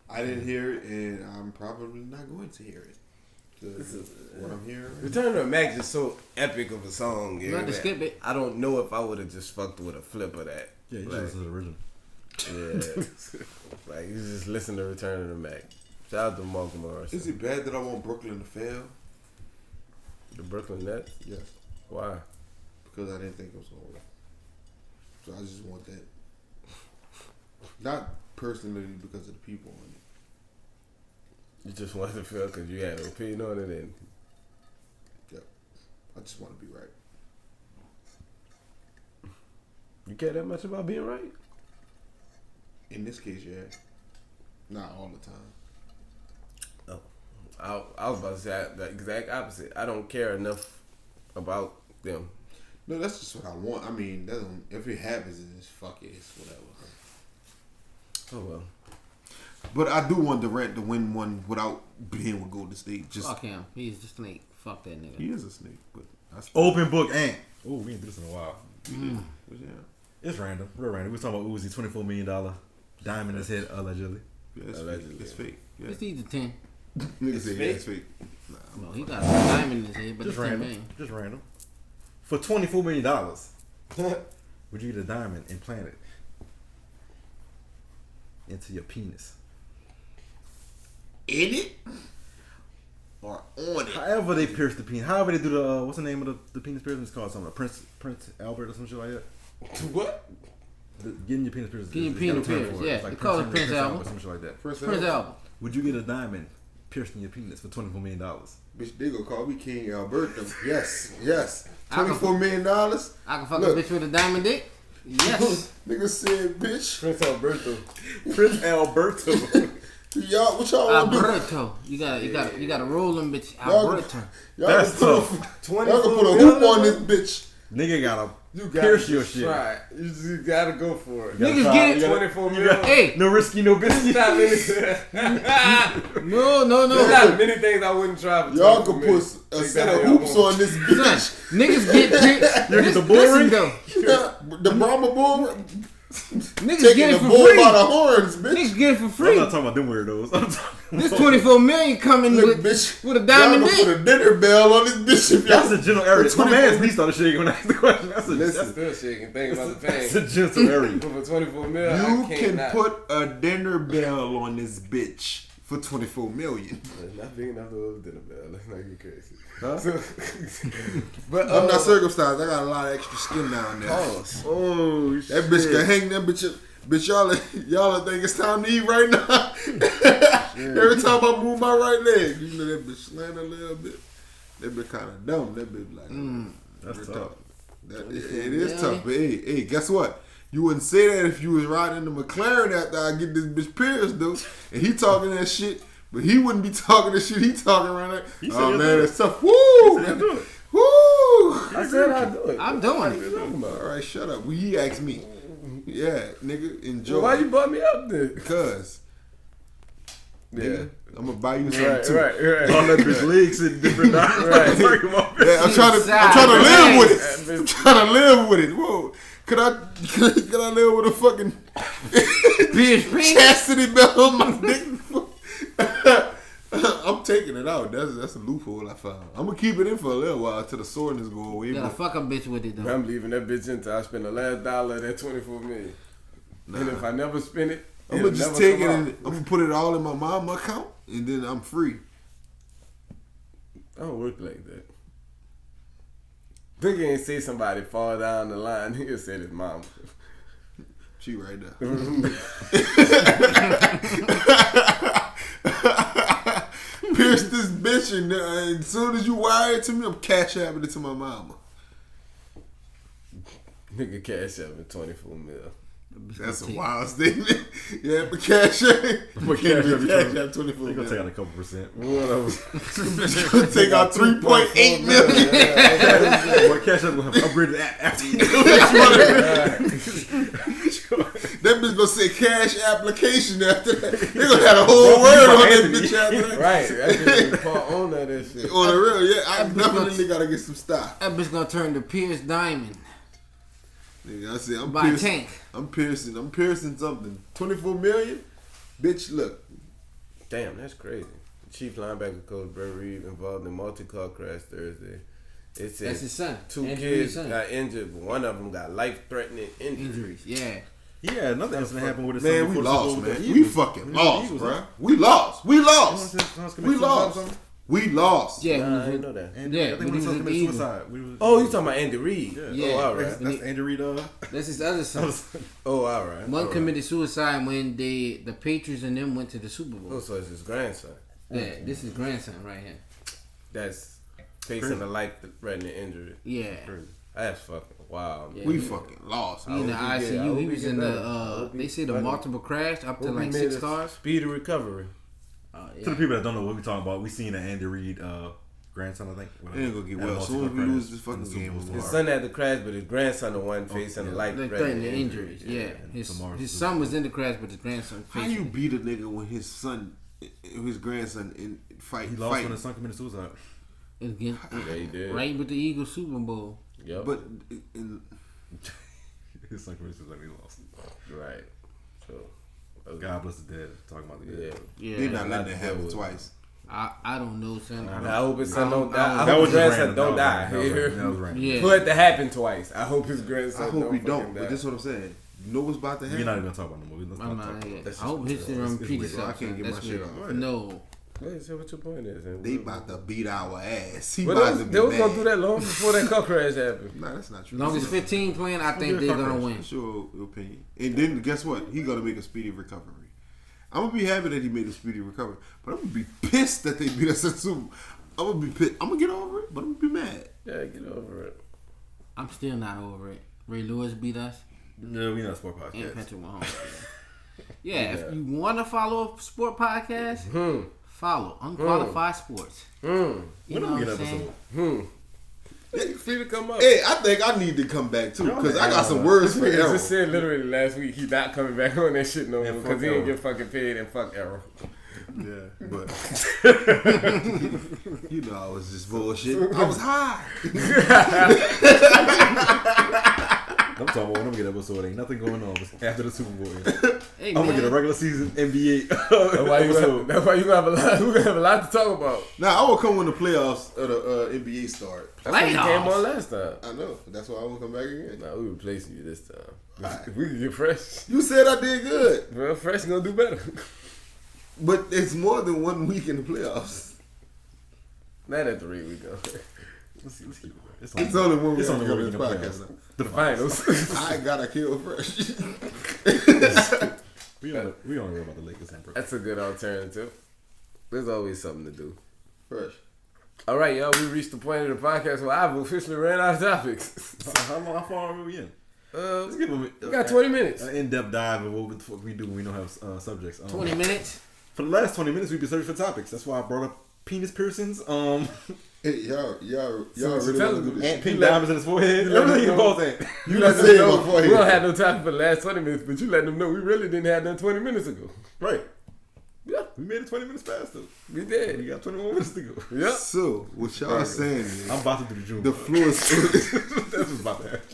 I didn't hear it, and I'm probably not going to hear it. 'Cause what I'm hearing. Return of the Mac is so epic of a song. You have to skip it. I don't know if I would have just fucked with a flip of that. Yeah, you Like, just listen to the original. yeah. Like you just listen to Return of the Mac. Shout out to Mark Morris. Is it bad that I want Brooklyn to fail? The Brooklyn Nets? Yes, Why? because I didn't think it was gonna work. So I just want that. Not personally because of the people on it. You just wanted to feel because you had an opinion on it and Yep. I just want to be right. you care that much about being right? In this case, yeah. Not all the time. I was about to say the exact opposite. I don't care enough about them. No, that's just what I want. I mean, if it happens, then it's fuck it. It's whatever. Oh well. But I do want Durant to win one without being with Golden State. Just Fuck him. He's the snake. Fuck that nigga. he is a snake, but I Open book, ain't. Oh, we ain't do this in a while. yeah. It's random, real random. We was talking about Uzi, $24 million diamond in his head, allegedly. Yeah, it's Allegedly. fake. It's fake. Yeah. It's either 10. Niggas say yeah, it's fake. No, he got a diamond in his head, but Just it's 10 random. million. Just random. For $24 million, would you get a diamond implanted into your penis? In it or on it? However they pierce the penis. However they do the, what's the name of the penis piercing? It's called something. Prince Albert or some shit like that. What? Getting your penis pierced. Getting it's got a penis term pierced, for it. yeah. It's like They call it Prince Albert. or some shit like that. Prince Prince Albert. Would you get a diamond pierced in your penis for $24 million? Bitch, they gonna call me King Alberto. Yes, yes. I can- $24 million. I can fuck Look. a bitch with a diamond dick? Yes. Nigga said, bitch. Prince Alberto. Prince Alberto. Y'all, what y'all want to do? Alberto. You gotta roll them bitch. Y'all Alberto. Y'all That's can tough. put a hoop on this bitch. Nigga gotta You gotta pierce your just shit. try it. You just gotta go for it. Niggas get it. 24 million. Hey. No risky, no biscuit. Not many, No. there's not many things I wouldn't try for Y'all 24 can million. put a Take set that of how y'all hoops want. on this Son, bitch. niggas get get the bull listen ring? though. The Brahma bull Niggas taking get the it for bull free. by the horns, bitch. Niggas get it for I'm free. not talking about them weirdos. I'm talking This 24 million coming Look, with bitch. with a diamond Y'all dick. gonna put a dinner bell on this bitch if That's y'all. a general area. My 24 man's knee started shaking when I asked the question. That's a, That's that's, still shaking. Think about the that's a pain. gentle area. For 24 million, You I can't can not. put a dinner bell on this bitch for 24 million. It's not big enough to hold dinner bell. Let's not get crazy. Huh? So, but I'm not circumcised. I got a lot of extra skin down there. Pause. Oh, shit. That bitch can hang that bitch. Bitch, y'all think it's time to eat right now. Every time I move my right leg, you know that bitch slant a little bit. That bitch kind of dumb. That bitch like That's real tough. It is tough, but hey, guess what? You wouldn't say that if you was riding the McLaren after I get this bitch pierced though, and he talking that shit, but he wouldn't be talking that shit. He talking around like, He said oh he'll man, do it's tough. He Woo, said he'll do it. woo. I said I'd do it. I'm doing What it. you talking about? All right, shut up. He asked me. Yeah, nigga, enjoy. Well, why you brought me up then? Because, nigga, I'm gonna buy you something Right, too. right. All that bitch legs in different Right. right. Yeah, I'm trying to live with it. I'm trying to live with it. Whoa, could I live with a fucking PSP. chastity belt on my dick? I'm taking it out. That's a loophole I found. I'm gonna keep it in for a little while till the soreness go away. You gotta but fuck a bitch with it though. I'm leaving that bitch until I spend the last dollar of that 24 million. And if I never spend it, I'm it'll gonna just never take it come and out. I'm gonna put it all in my mama account, and then I'm free. I don't work like that. Nigga ain't say somebody fall down the line. Nigga said his mom. She right there. Pierce this bitch, and as soon as you wire it to me, I'm cash apping it to my mama. Nigga cash up in 24 mil. That's a wild statement. Yeah, but cash app. But cash app 24 They gonna mil. take out a couple percent. Take out 3.8 million. Boy, cash app gonna have upgraded app after you. That bitch gonna say cash application after that. They gonna have a whole word on that bitch after that. Right. That nigga part owner of that shit. On the real, yeah. I definitely gotta get some stock. That bitch gonna turn to Pierce Diamond. Nigga, I said I'm By piercing. tank. I'm piercing something. 24 million? Bitch, look. Damn, that's crazy. Chief linebacker coach Brett Reed involved in multi-car crash Thursday. It said That's his son. two Andrew kids Reed's son. got injured, but one of them got life-threatening injuries. Injuries, yeah. Yeah, another incident happened with his Man, son we before the lost, Super Bowl with man. the We Eagles. fucking The lost, Eagles, bruh. huh? We lost. We lost. Someone We committed lost. suicide or something? We lost. Yeah, Nah, I he didn't was, know that. And Yeah, I think when when he his son was committed at the suicide. Oh, you talking about Andy Reid? Yeah. Oh, all That's, right. that's Andrew Reid. that's his other son. Oh, all right. One all right. committed suicide when the Patriots and them went to the Super Oh, Bowl. so it's his grandson. Yeah, this is grandson right here. That's facing a life-threatening injury. Yeah. That's fucking wild. Yeah. We fucking lost. He in the I hope he get- I ICU. hope He he was get in better. I the. hope he They say the better. multiple crash up to Hope he like made 6 a stars. Speedy recovery. Yeah. To the people that don't know what we're talking about, we seen an Andy Reid grandson, I think. It ain't gonna get Had a well. As soon as we multiple lose crash this fucking in the Super game, Bowl. we'll His lose. son had the crash, but his grandson the one facing the yeah. life-threatening Threatening injuries. Yeah. and His tomorrow's his Super son was in the crash, but his grandson. How faced you it. beat a nigga when his grandson in fight? He lost fight. when his son committed suicide. Against, Yeah, he did. right with the Eagles Super Bowl. Yep. But in, His son committed suicide. He lost. right. So God bless the dead. Talking about the yeah. dead. Yeah. they not letting that happen twice. I don't know, son. I hope his son don't I die. I don't- hope his grandson random. don't die. That was random. Yeah. For it to happen twice. I hope his grandson. I hope he fucking don't. die. But this is what I'm saying. You know what's about to We're happen? not even gonna talk about no more. Let's My not mind, talk yeah. about I hope history don't repeat weird. itself. I can't son. get my That's shit weird. off. No. Wait, so what your point is? They about to beat our ass. He But about to be they was gonna mad. do that long before that car crash happened. Nah, that's not true. As long as 15 playing, I think be a they're car gonna crash. win. That's your opinion. And then guess what? He gonna make a speedy recovery. I'm gonna be happy that he made a speedy recovery, but I'm gonna be pissed that they beat us at Super Bowl. I'm gonna be pissed. I'm gonna get over it, but I'm gonna be mad. Yeah, get over it. I'm still not over it. Ray Lewis beat us. No, we not a sport And podcast. Patrick Mahomes. Yeah, if you want to follow a sport podcast, follow Unqualified Sports. You When know do we what get I'm an saying? episode? Free to come up. Hey, I think I need to come back too because I got some words for He Errol. just said literally last week he not coming back on that shit no more And because he fuck ain't Errol. get fucking paid and fuck Errol. Yeah, but you know I was just bullshit. I was high. I'm talking about when we get an episode. Ain't nothing going on after the Super Bowl. Hey, I'm gonna man. get a regular season NBA That's why you episode. that's why you gonna have a lot. We gonna have a lot to talk about. Now I will come when the playoffs of the NBA start. That's why you came Playoffs? on last time. I know. That's why I won't come back again. Nah, we replacing you this time. Alright. If we can get fresh, You said I did good, well, fresh gonna do better. but it's more than 1 week in the playoffs. Not at 3 we go. Let's keep it. It's only 1 week. It's only to 1 go week to in the this playoffs. podcast. The finals. I gotta kill fresh. We only worry about the Lakers and That's a good alternative. There's always something to do. fresh. All right, y'all. We reached the point of the podcast where I've officially ran out of topics. How far are we in? Let's give them We got 20 minutes. an in-depth dive of what the fuck we do when we don't have subjects. 20 minutes. For the last 20 minutes, we've been searching for topics. That's why I brought up penis piercings, Hey, y'all So really tell want to us- do this? and pink let- diamonds in his forehead. you let Everything them know- involved in. You let let them them know know before we he- don't have no time for the last 20 minutes, but you let them know we really didn't have done 20 minutes ago. Right. Yeah, We made it 20 minutes past though. we We did. got 21 minutes to go. Yep. So, what y'all are saying is I'm about to do the June. the floor is. That's what's about to happen.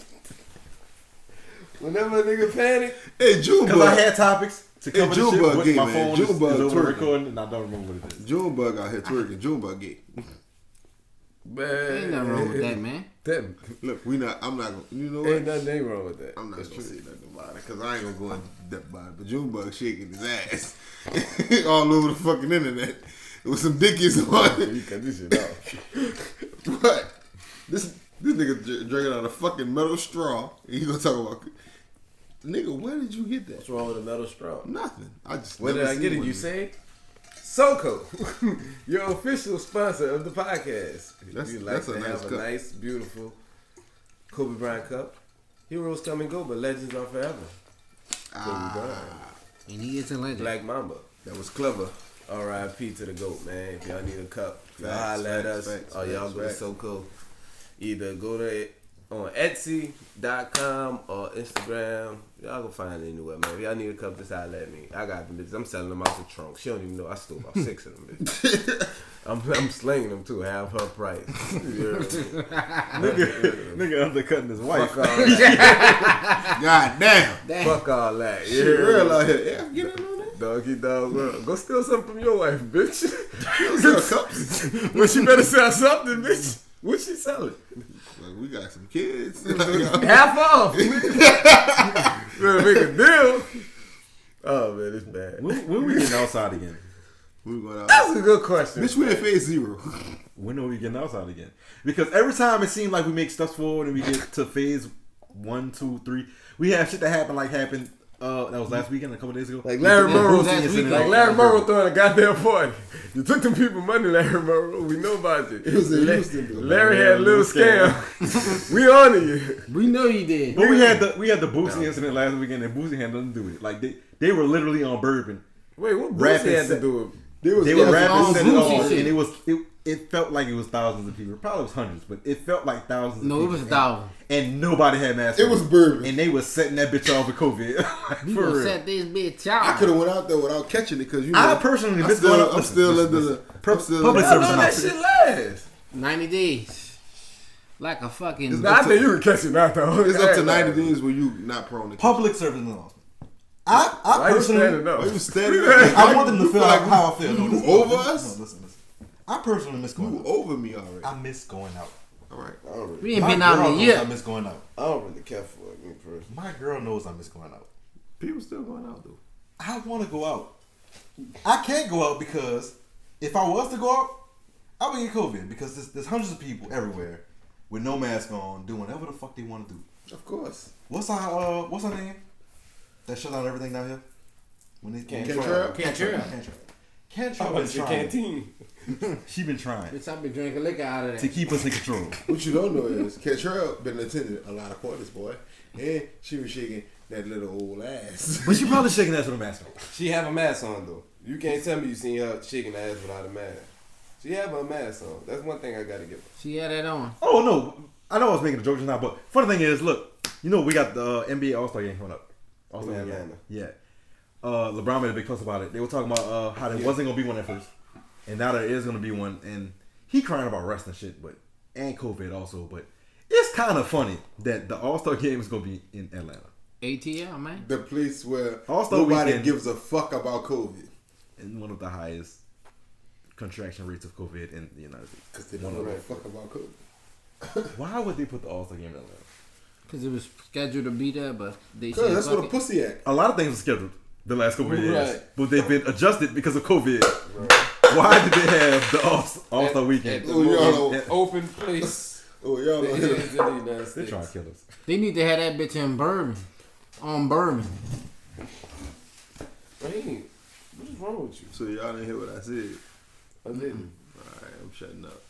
Whenever a nigga panic, Hey, Because I Junebug. had topics to cover Junebug this shit, but game, my man. phone is Junebug over twerking. recording, and I don't remember what it is. Junebug out here twerking. Junebug gay. man. Ain't nothing wrong with that, man. Damn. Look, I'm not gonna. You know Ain't what? nothing wrong with that. I'm not That's gonna true. say nothing about it because I ain't gonna go into depth about it. But Junebug shaking his ass all over the fucking internet with some dickies on it. You cut this shit off. What? This This nigga drinking out a fucking metal straw. And he gonna talk about, nigga, where did you get that? What's wrong with a metal straw? Nothing. I just. Where did never I get seen it? one. You say? SoCo, your official sponsor of the podcast. If you'd like That's to a nice have cup. a nice, beautiful Kobe Bryant cup. Heroes come and go, but legends are forever. Kobe Bryant. And he is a legend. Black Mamba. That was clever. R.I.P. to the GOAT, man. If y'all need a cup, y'all Facts, holler at facts, us. facts, Or y'all facts, go to facts. SoCo. Either go to it on Etsy.com or Instagram. Y'all go find it anywhere, man. If y'all need a cup, just holler at me. I got them bitches. I'm selling them out the trunk. She don't even know. I stole about 6 of them bitches. I'm slinging them too. Half her price. Nigga undercutting his wife. Fuck all that. God damn. Fuck all that. She real out here. Yeah, get in on that. Doggy dog world. Go steal something from your wife, bitch. Sell cups. Well, she better sell something, bitch. What she selling? Like, we got some kids. Half off. Better make a deal. Oh man, it's bad. When we getting outside again? We going out. That's a good question. Bitch, we in phase 0. When are we getting outside again? Because every time it seems like we make steps forward and we get to phase 1, 2, 3, we have shit that happened that was last weekend, a couple days ago. Like Larry Monroe, last weekend. like Larry Monroe throwing a goddamn party. You took them people money, Larry Monroe. We know about you. It was in Houston, though. Larry had a little scam. We honor you. We know you did. But we had the Boosie incident last weekend, and Boosie had nothing to do with it. Like they were literally on bourbon. Wait, what Rapping Boosie had to set- do with? They were rapping, on set it Boosie off, shit. and it felt like it was thousands of people. It probably was hundreds, but it felt like thousands. No, of it people. was 1,000. And nobody had masks. It on. was bourbon. and they was setting that bitch off with COVID. You For gonna real. set this bitch I out. could have went out there without catching it because you know. I personally miss going out. I'm still under the Public public How service long that announcement. shit last? 90 days. Like a fucking. I think you can catch it now, though. It's up to 90 days where you not prone to. Public service announcement. Why I you personally, standing up? Why you standing up? I want them to feel like how I feel. No, You listen, over listen, us? No, listen. I personally miss going You out. over me already. I miss going out. All right. I don't really, We ain't My been out girl in a knows year. I miss going out. I don't really care for it, me personally. My girl knows I miss going out. People still going out though. I want to go out. I can't go out because if I was to go out, I would get COVID because there's hundreds of people everywhere with no mask on doing whatever the fuck they want to do. Of course. What's her name? That shut down everything down here. When they Cantrell? Cantrell. Cantrell I been was the trying. canteen. She been trying Bitch, I've been drinking liquor out of to that. keep us in control. What you don't know is Cantrell been attending a lot of parties, boy, and she was shaking that little old ass. But she probably shaking ass with a mask on. She have a mask on though. You can't tell me you seen her shaking her ass without a mask. She have a mask on. That's one thing I gotta give her. She had that on. Oh no, I know I was making a joke just now, but funny thing is, look, you know we got the NBA All-Star game coming up. All-Star game. Indiana. Yeah. LeBron made a big fuss about it. They were talking about how there wasn't gonna be one at first, and now there is gonna be one, and he crying about rest and shit, and COVID also. But it's kind of funny that the All-Star game is gonna be in Atlanta, ATL, man. The place where All-Star nobody weekend. gives a fuck about COVID and one of the highest contraction rates of COVID in the United States. because they don't give a fuck about COVID. Why would they put the All-Star game in Atlanta? Because it was scheduled to be there, but they Cause said that's where fuck the it. pussy at. A lot of things were scheduled the last couple of years, Right. but they've been adjusted because of COVID. Why did they have the All-Star weekend? At the Oh, y'all most know. open place Oh, y'all there know. is in the United They're States. trying to kill us. They need to have that bitch in Bourbon. On Bourbon. Hey, what is wrong with you? So y'all didn't hear what I said. I didn't. Alright, I'm shutting up.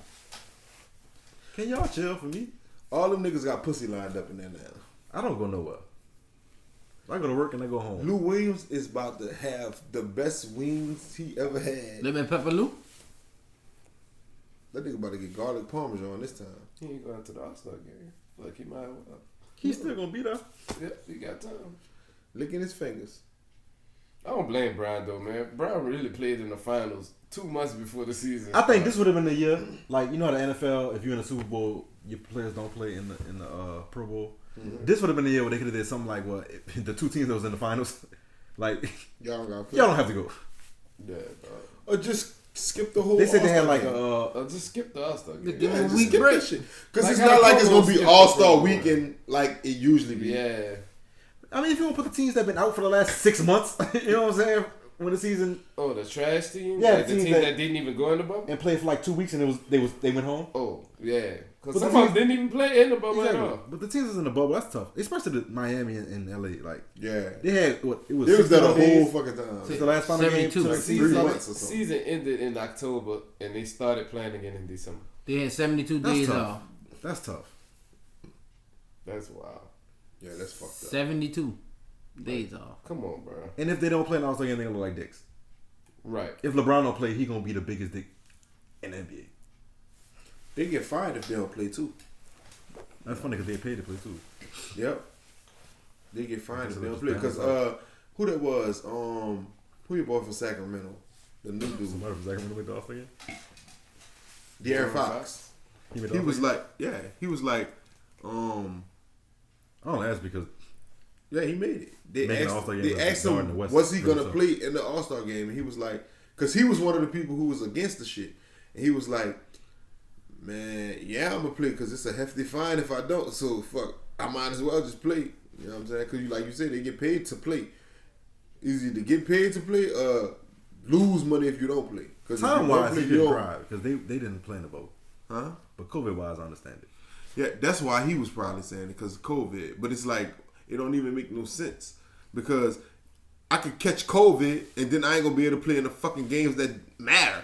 Can y'all chill for me? All them niggas got pussy lined up in Atlanta. I don't go nowhere. I go to work and I go home. Lou Williams is about to have the best wings he ever had. Lemon Pepper Lou. That nigga about to get garlic parmesan this time. He ain't going to the All-Star game. Like he might well. He's still gonna be there. Yep, he got time. Licking his fingers. I don't blame Brian though, man. Brian really played in the finals 2 months before the season. I think this would have been the year, like you know, the NFL. If you're in the Super Bowl, your players don't play in the Pro Bowl. Mm-hmm. This would have been the year where they could have did something like what the two teams that was in the finals, like Y'all don't got y'all don't have to go. Yeah, dog. Or just skip the whole They said they had All-Star like game. Just skip the All-Star game. Give Yeah, him a just week skip break. that shit. Because Like it's how not the like it's Pro going Bowl to be skip the All-Star Pro Bowl. weekend like it usually be. Yeah. I mean, if you want to put the teams that have been out for the last 6 months, you know what I'm saying, when the season Oh, the trash team? Yeah, Like the the team team that- that didn't even go in the bubble? and played for like 2 weeks and they went home. Oh, yeah. Cause But the sometimes- Bucks didn't even play in the bubble at Exactly. all. But the teams is in the bubble. That's tough, especially the Miami and LA. Like yeah, they had what it was. it was 60 that a whole days fucking time. since the last final game. 72. to Like the 3 season. months or something. Season ended in October, and they started playing again in December. They had 72 That's days tough. off. That's tough. That's wild. Yeah, that's fucked up. 72 days off. Come on, bro. And if they don't play in All-Star game, they gonna look like dicks. Right. If LeBron don't play, he gonna be the biggest dick in the NBA. They get fired if they don't play too. That's funny because they paid to play too. Yep. They get fined if they don't Just play. balance Because who that was? Who you bought from Sacramento? The new dude. Somebody from Sacramento went to All-Star game. De'Aaron Fox. He went to He All-Star was game? like, yeah, he was like, I don't ask because yeah, he made it. They Making the asked, All-Star game they was asked guarding him, the West was he really gonna tough. play in the All-Star game? And he was like, because he was one of the people who was against the shit. And he was like, man, yeah, I'm gonna play because it's a hefty fine if I don't. So fuck, I might as well just play. You know what I'm saying? Because like you said, they get paid to play. Easy to get paid to play, lose money if you don't play. Because time wise, he you didn't don't. cry because they didn't play in the boat. Huh? But COVID wise, I understand it. Yeah, that's why he was probably saying it because of COVID. But it's like it don't even make no sense because I could catch COVID and then I ain't gonna be able to play in the fucking games that matter.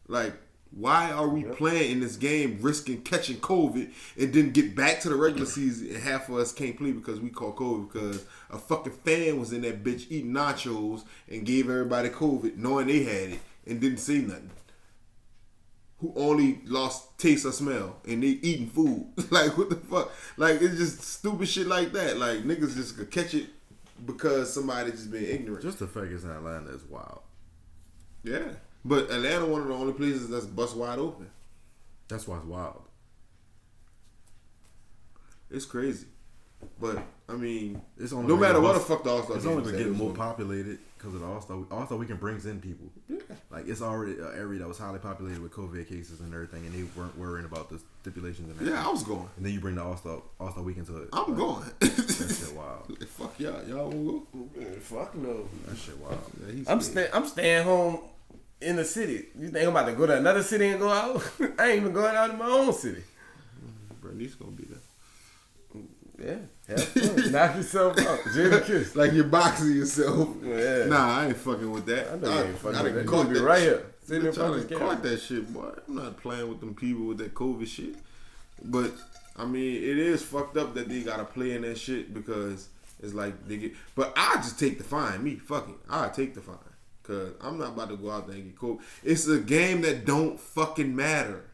Like, why are we playing in this game, risking catching COVID and then get back to the regular season and half of us can't play because we caught COVID because a fucking fan was in that bitch eating nachos and gave everybody COVID knowing they had it and didn't say nothing. Who only lost taste or smell and they eating food. Like, what the fuck? Like, it's just stupid shit like that. Like, niggas just could catch it because somebody just been ignorant. Just the fact it's in Atlanta is wild. Yeah. But Atlanta one of the only places that's bust wide open. That's why it's wild. It's crazy. But, I mean, It's only no gonna matter get what the bust- fuck the All-Star It's game only is, gonna get it's more gonna- populated because of the All-Star Weekend brings in people. Yeah. Like it's already an area that was highly populated with COVID cases and everything, and they weren't worrying about the stipulations and everything. Yeah, I was going. And then you bring the All-Star Weekend to it. I'm going. That shit wild. Fuck y'all. Y'all won't go? Fuck no. That shit wild. Yeah, he's I'm scared. I'm staying home in the city. You think I'm about to go to another city and go out? I ain't even going out in my own city. Bernice gonna be there. Yeah. Have fun. Knock yourself out. Jimmy Kiss. Like you're boxing yourself. Yeah. Nah, I ain't fucking with that. I know you ain't fucking I with done that. caught You be that right shit. here. Sitting in Bitch, front I of done the caught that shit, boy. I'm not playing with them people with that COVID shit. But I mean, it is fucked up that they gotta play in that shit because it's like they get. But I just take the fine. Me, fuck it. I take the fine because I'm not about to go out there and get COVID. It's a game that don't fucking matter.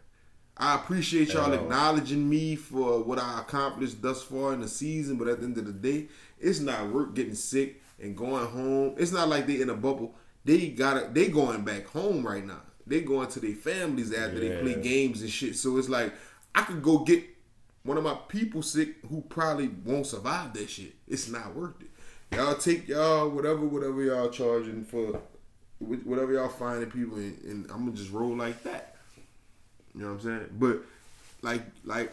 I appreciate y'all acknowledging me for what I accomplished thus far in the season, but at the end of the day, it's not worth getting sick and going home. It's not like they in a bubble. They going back home right now. They going to their families after they play games and shit. So it's like I could go get one of my people sick who probably won't survive that shit. It's not worth it. Y'all take y'all whatever y'all charging for, whatever y'all finding people, and I'm gonna just roll like that. You know what I'm saying? But like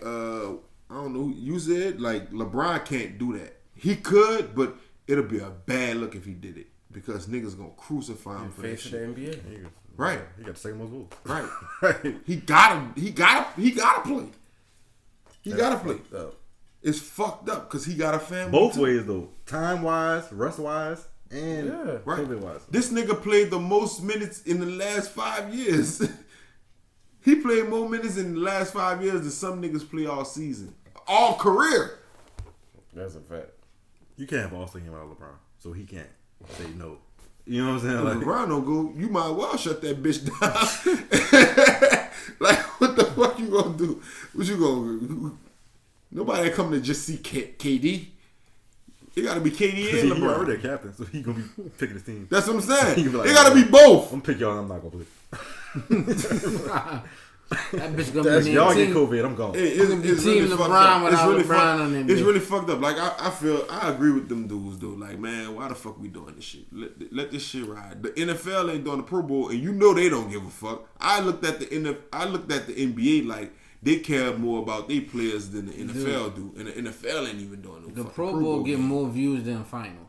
I don't know. You said like LeBron can't do that. He could, but it'll be a bad look if he did it because niggas gonna crucify him for that Face of the shit. NBA. Right. He got the second most votes. Right. Right. He gotta play. He gotta play. Fucked up. It's fucked up because he got a family. Both too. ways though. Time wise, rest wise, and Right. COVID wise. This nigga played the most minutes in the last 5 years. He played more minutes in the last 5 years than some niggas play all season. All career. That's a fact. You can't have All-Star game without LeBron, so he can't say no. You know what I'm saying? If Like, LeBron don't go, you might well shut that bitch down. Like, what the fuck you gonna do? What you gonna do? Nobody coming to just see KD. It gotta be KD he and already LeBron. their captain, so he gonna be picking his team. That's what I'm saying. He be like, It gotta be both. I'm gonna pick y'all, and I'm not gonna play. That bitch gonna be Y'all get team. COVID, I'm gone. It's Team really fucked LeBron up. without really LeBron on them It's bitch. really fucked up. Like I agree with them dudes though. Like, man, why the fuck we doing this shit? Let this shit ride. The NFL ain't doing the Pro Bowl, and you know they don't give a fuck. I looked at the NBA like they care more about their players than the NFL do, and the NFL ain't even doing no. The fucking Pro Bowl get game. more views than finals.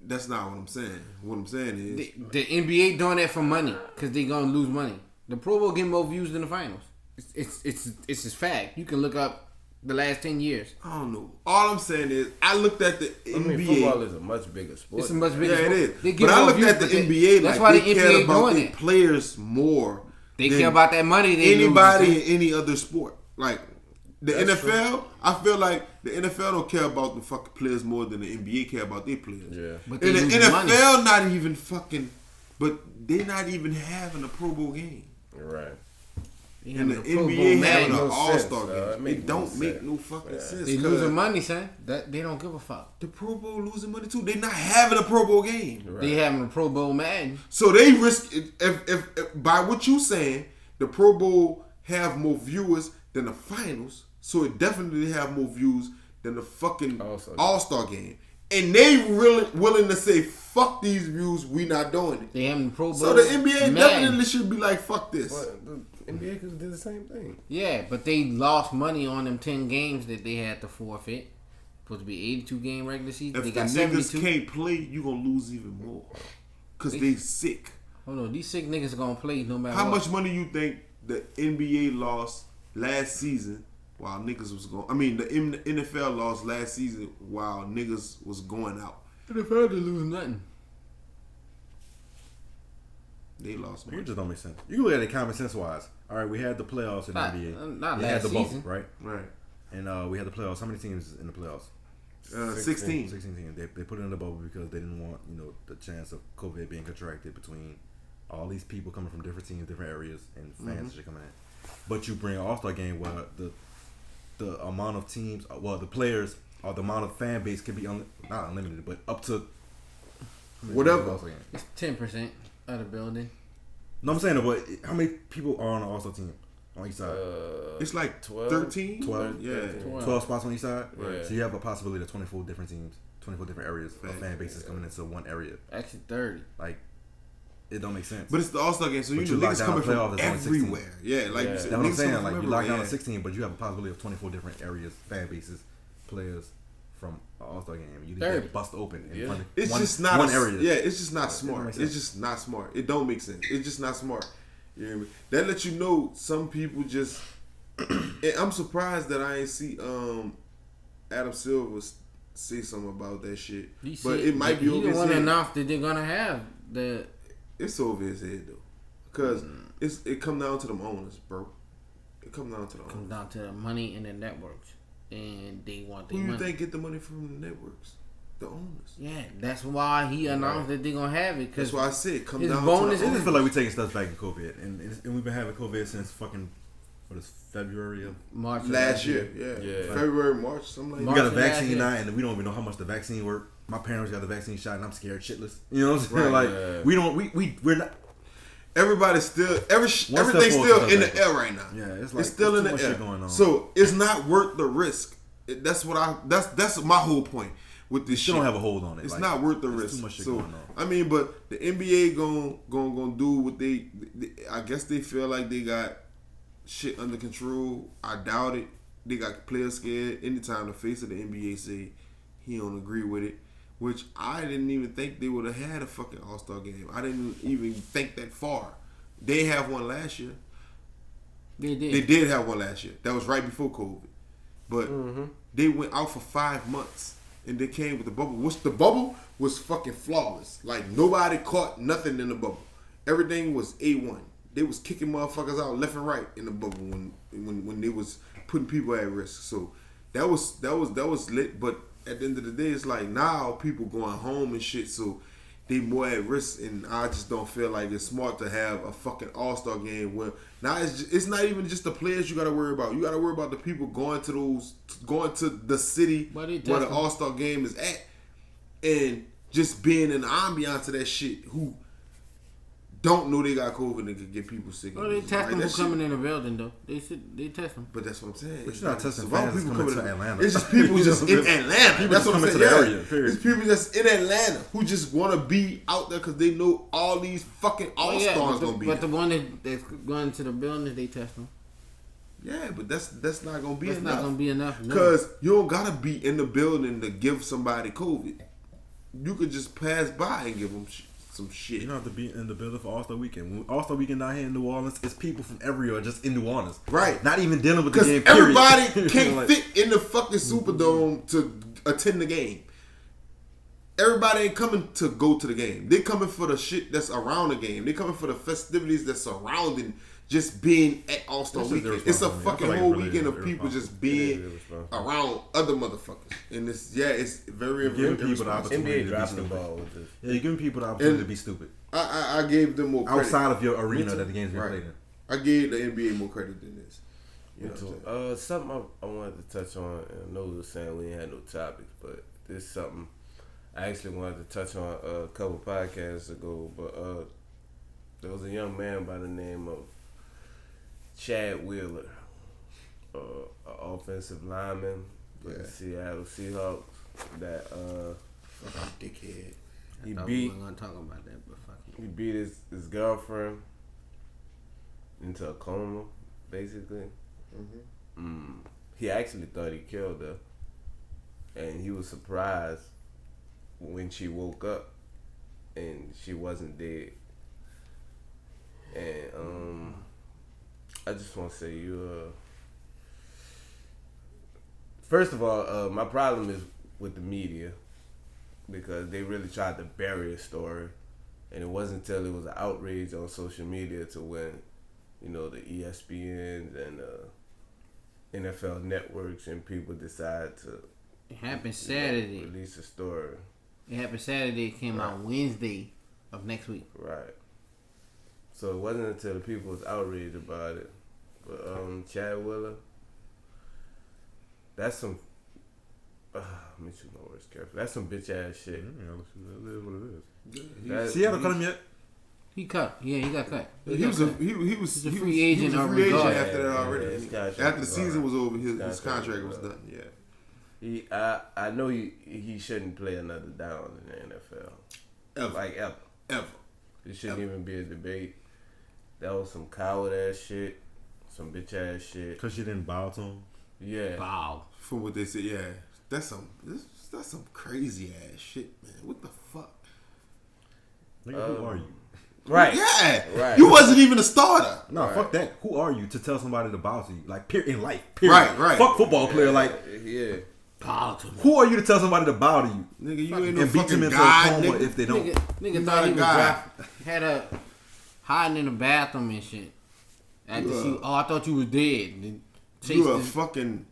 That's not what I'm saying. What I'm saying is The NBA doing that for money because they gonna lose money. The Pro Bowl get more views than the finals. It's just fact. You can look up the last 10 years. I don't know. All I'm saying is, I looked at the NBA. I mean, football is a much bigger sport. It's a much bigger Yeah, sport. it They is. give But I more looked views, at the but they- NBA that's like why they the care NBA about doing their it. players more. They than care about that money. They anybody lose. in any other sport. Like the That's NFL, I feel like the NFL don't care about the fucking players more than the NBA care about their players. Yeah. But they And the losing NFL money. not even fucking, but they not even having a Pro Bowl game. Right. They And the having a Pro NBA Bowl having match. an no All sense, Star dog. game. It make It don't no make sense. no fucking sense. They 'cause losing money, son. That they don't give a fuck. The Pro Bowl losing money too. They not having a Pro Bowl game. Right. They having a Pro Bowl match. So they risk if by what you saying, the Pro Bowl have more viewers than the finals. So it definitely have more views than the fucking All-Star. All-Star game. And they really willing to say, fuck these views, we not doing it. They having a Pro Bowl. So the NBA match. definitely should be like, fuck this. But the NBA could have did the same thing. Yeah, but they lost money on them 10 games that they had to forfeit. Supposed to be 82 game regular season. If They the got niggas 72. can't play, you gonna lose even more. Cause they sick. Hold on, these sick niggas are gonna play no matter How what. much money you think the NBA lost last season while niggas was going? I mean, the NFL lost last season while niggas was going out. NFL didn't lose nothing. They lost It money. just don't make sense. You can look at it common sense wise. All right, we had the playoffs in the Not- NBA. not we had last the bubble, season. right? Right. And we had the playoffs. How many teams in the playoffs? 16. 16 teams. They put it in the bubble because they didn't want, the chance of COVID being contracted between all these people coming from different teams, different areas, and fans and shit coming in. But you bring an All-Star game where the amount of teams, the players, or the amount of fan base can be not unlimited, but up to Whatever. All-Star game. It's 10% of the building. No, I'm saying, but how many people are on the All-Star team on each side? It's like 12? 13? 12? Yeah. 12 spots on each side. Right. So you have a possibility of 24 different teams, 24 different areas of Fact. fan bases coming into one area. Actually 30. Like, it don't make sense. But it's the All-Star game, so But you you know lock niggas down coming the from playoffs, there's only 16. everywhere. Yeah, like Yeah. you said, That's what I'm niggas saying. coming Like, from you lock down everywhere, to 16, but you have a possibility of 24 different areas, fan bases, players from an All-Star game. You 30. get bust open in Yeah. one, It's one, just not one a- area. Yeah, it's just not It smart. don't make It's sense. just not smart. It don't make sense. It's just not smart. You hear me? That lets you know some people just. And I'm surprised that I ain't see Adam Silver say something about that shit. He But said- it might be he over the his one head. enough that they're gonna have the. It's over his head though, because it come down to them owners, bro. It come down to the Comes owners. down to the money and the networks, and they want Who their you money. think get the money from the networks? The owners. Yeah, that's why he announced that they're gonna have it. Cause That's why I said come his down bonus to I the just owners. feel like we're taking steps back in COVID, and we've been having COVID since fucking February of. March Last year, yeah. Yeah. February, March, something like We March got a of last vaccine year. now, and we don't even know how much the vaccine worked. My parents got the vaccine shot, and I'm scared shitless. You know what I'm saying? Right, Like yeah. we don't, we're not. Everybody's still step everything's forward, still two in steps the back. air right now. Yeah, it's like it's still in too the much air. shit going on. So it's not worth the risk. That's my whole point with this Still shit. don't have a hold on it. It's Like, not worth the there's risk. Too much shit so going on. I mean, but the NBA gonna do what they I guess they feel like they got shit under control. I doubt it. They got players scared. Anytime the face of the NBA say he don't agree with it, which I didn't even think they would have had a fucking All-Star game. I didn't even think that far. They have one last year. They did. They did have one last year. That was right before COVID. But they went out for 5 months and they came with the bubble. Which the bubble was fucking flawless. Like nobody caught nothing in the bubble. Everything was A1. They was kicking motherfuckers out left and right in the bubble when they was putting people at risk. So that was lit. But at the end of the day, it's like now people going home and shit. So they more at risk, and I just don't feel like it's smart to have a fucking All-Star game where now it's not even just the players you got to worry about. You got to worry about the people going to the city But it where the doesn't- All-Star game is at, and just being in the ambiance of that shit. Who don't know they got COVID and could get people sick. Well, they Like, test them that for shit- coming in the building though. They test them. But that's what I'm saying. But It's you're not testing wrong fans people coming coming to Atlanta. It's just people just in Atlanta. People That's just what I'm coming saying. to the Yeah. area, period. It's people just in Atlanta who just want to be out there because they know all these fucking all stars gonna be. But there. the one that's going to the building, they test them. Yeah, but that's not gonna be That's enough. not gonna be enough. No. Because you don't gotta be in the building to give somebody COVID. You could just pass by and give them some shit. You don't have to be in the building for All-Star Weekend. When All-Star Weekend down here in New Orleans, it's people from everywhere just in New Orleans. Right. Not even dealing with the Because game, period. everybody can't Like, fit in the fucking Superdome to attend the game. Everybody ain't coming to go to the game. They coming for the shit that's around the game. They coming for the festivities that's surrounding just being at All-Star This is Weekend. It's a irresponsible. I fucking feel like whole it's really weekend of people just being irresponsible. around other motherfuckers. And it's very giving people the irresponsible. opportunity NBA to dropped be the stupid. ball with this. Yeah, you're giving people the opportunity And- to be stupid. I gave them more credit. Outside of your arena that the game's been Right. played in. I gave the NBA more credit than this. You know what I'm saying? Something I wanted to touch on, and I know we were saying we ain't had no topics, but this is something I actually wanted to touch on a couple podcasts ago. But there was a young man by the name of Chad Wheeler, an offensive lineman for the Seattle Seahawks. That Fucking dickhead. he I thought beat we weren't gonna talk about that, but fuck it. he beat his girlfriend into a coma, basically. He actually thought he killed her, and he was surprised when she woke up and she wasn't dead. And I just want to say first of all, my problem is with the media because they really tried to bury a story, and it wasn't until it was an outrage on social media to when the ESPNs and NFL networks and people decide to It happened Saturday. release a story. It happened Saturday. It came out Wednesday of next week. Right. So it wasn't until the people was outraged about it. But Chad Wheeler, that's some. Let me choose my words carefully. That's some bitch ass shit. It is what it is. That- Seattle cut him yet? He cut. Yeah, he got cut. He was a free agent He was a of free agent regard. after that Yeah, already. his contract After the was season up. was over, his His contract contract was was done. Yeah. I know he shouldn't play another down in the NFL. Ever. Like ever. Ever. It shouldn't even be a debate. That was some coward ass shit. Some bitch ass shit. Because she didn't bow to him. Yeah. Wow. From what they said, yeah. That's some crazy ass shit, man. What the fuck? Nigga, who are you? Right. Yeah. Right. You wasn't even a starter. No, Right. fuck that. Who are you to tell somebody to bow to you? Like, in life, period. Right. Fuck football player. Like, Yeah. who are you to tell somebody to bow to you? Nigga, you ain't no And beat them fucking into god, a coma nigga. if they don't. Nigga You thought not he a was guy. had a hiding in the bathroom and shit. After I thought you was dead. And You a chased fucking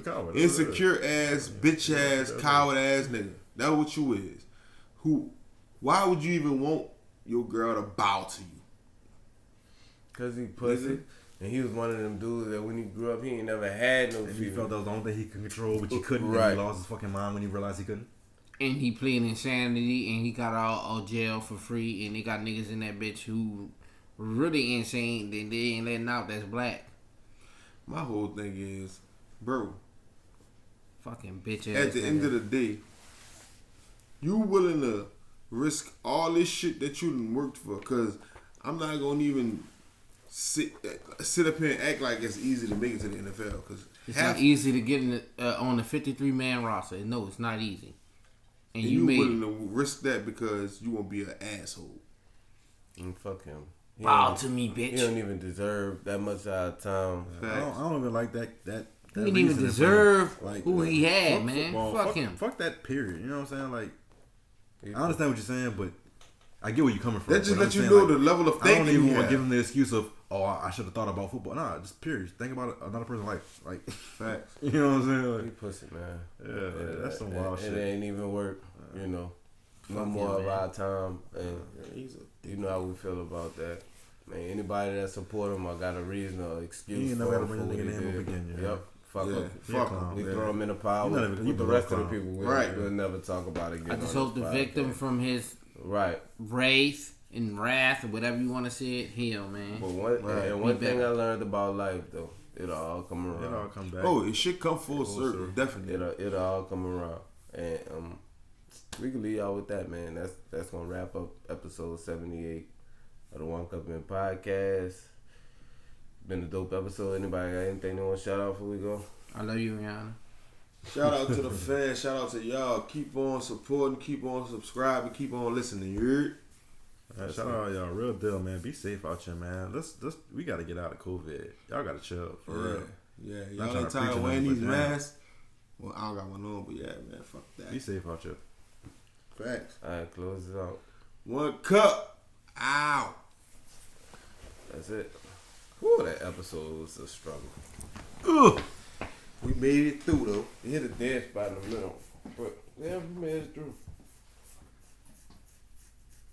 coward. insecure ass, bitch ass, coward ass nigga. That's what you is. Why would you even want your girl to bow to you? Cause he pussy. And he was one of them dudes that when he grew up, he ain't never had no And he female. felt that was the only thing he could control, but he couldn't. Right. And he lost his fucking mind when he realized he couldn't. and he pleaded insanity and he got out of jail for free and they got niggas in that bitch who really insane then they ain't letting out that's black. My whole thing is, bro, Fucking bitch ass. at the end of the day, you willing to risk all this shit that you done worked for? Cause I'm not gonna even sit up here and act like it's easy to make it to the NFL. Cause it's not easy to get in on the 53-man roster. No, it's not easy. And and you you made willing to risk that because you won't be an asshole. And fuck him. He bow don't- to me, He bitch. don't even deserve that much out of time. I don't even like that. He didn't even reasoning deserve for him. who he had, fuck man. football. Fuck him. Fuck that period. You know what I'm saying? Like, I understand what you're saying, but I get where you're coming from. That just But let I'm you saying, know the level of I don't thinking even you want to have. give him the excuse of, oh, I should have thought about football. Nah, just period. Think about another person's life. Like, Facts. you know what I'm saying? He Like, pussy, man. yeah, that's some wild shit. It ain't even work. You know, no Fuck more him, of man. our time, and you know how we feel about that. Man, anybody that support him, I got a reason or excuse. He ain't for never him gotta bring for a what nigga he name up did. again, yeah. Yep. Fuck Yeah, him. fuck clown. him. We Yeah. throw him in the pile You with, not even- with the you rest of the clown. people. Right. We'll never talk about it again. I just on hope this the podcast. victim from his Right. race and wrath or whatever you want to say it, heal, man. But one Right. and one Be thing better. I learned about life though, it'll all come around. It all come back. Oh, it should come full circle. Definitely. It'll all come around, and we can leave y'all with that, man. That's gonna wrap up episode 78 of the One Cup In podcast. Been a dope episode. Anybody got anything they want to shout out before we go? I love you, Rihanna. Shout out to the fans. Shout out to y'all. Keep on supporting. Keep on subscribing. Keep on listening. You heard? Right, shout out y'all, real deal, man. Be safe out here, man. We gotta get out of COVID. Y'all gotta chill for real. Yeah, Not y'all trying ain't to tired preach of on wearing them, these but damn. masks. Well, I don't got one on, but yeah, man, fuck that. Be safe out here. Facts. Alright, close it out. 1 cup. Ow. That's it. Whew, that episode was a struggle. Ugh. We made it through though. We hit a dead spot in the middle. But yeah, we made it through.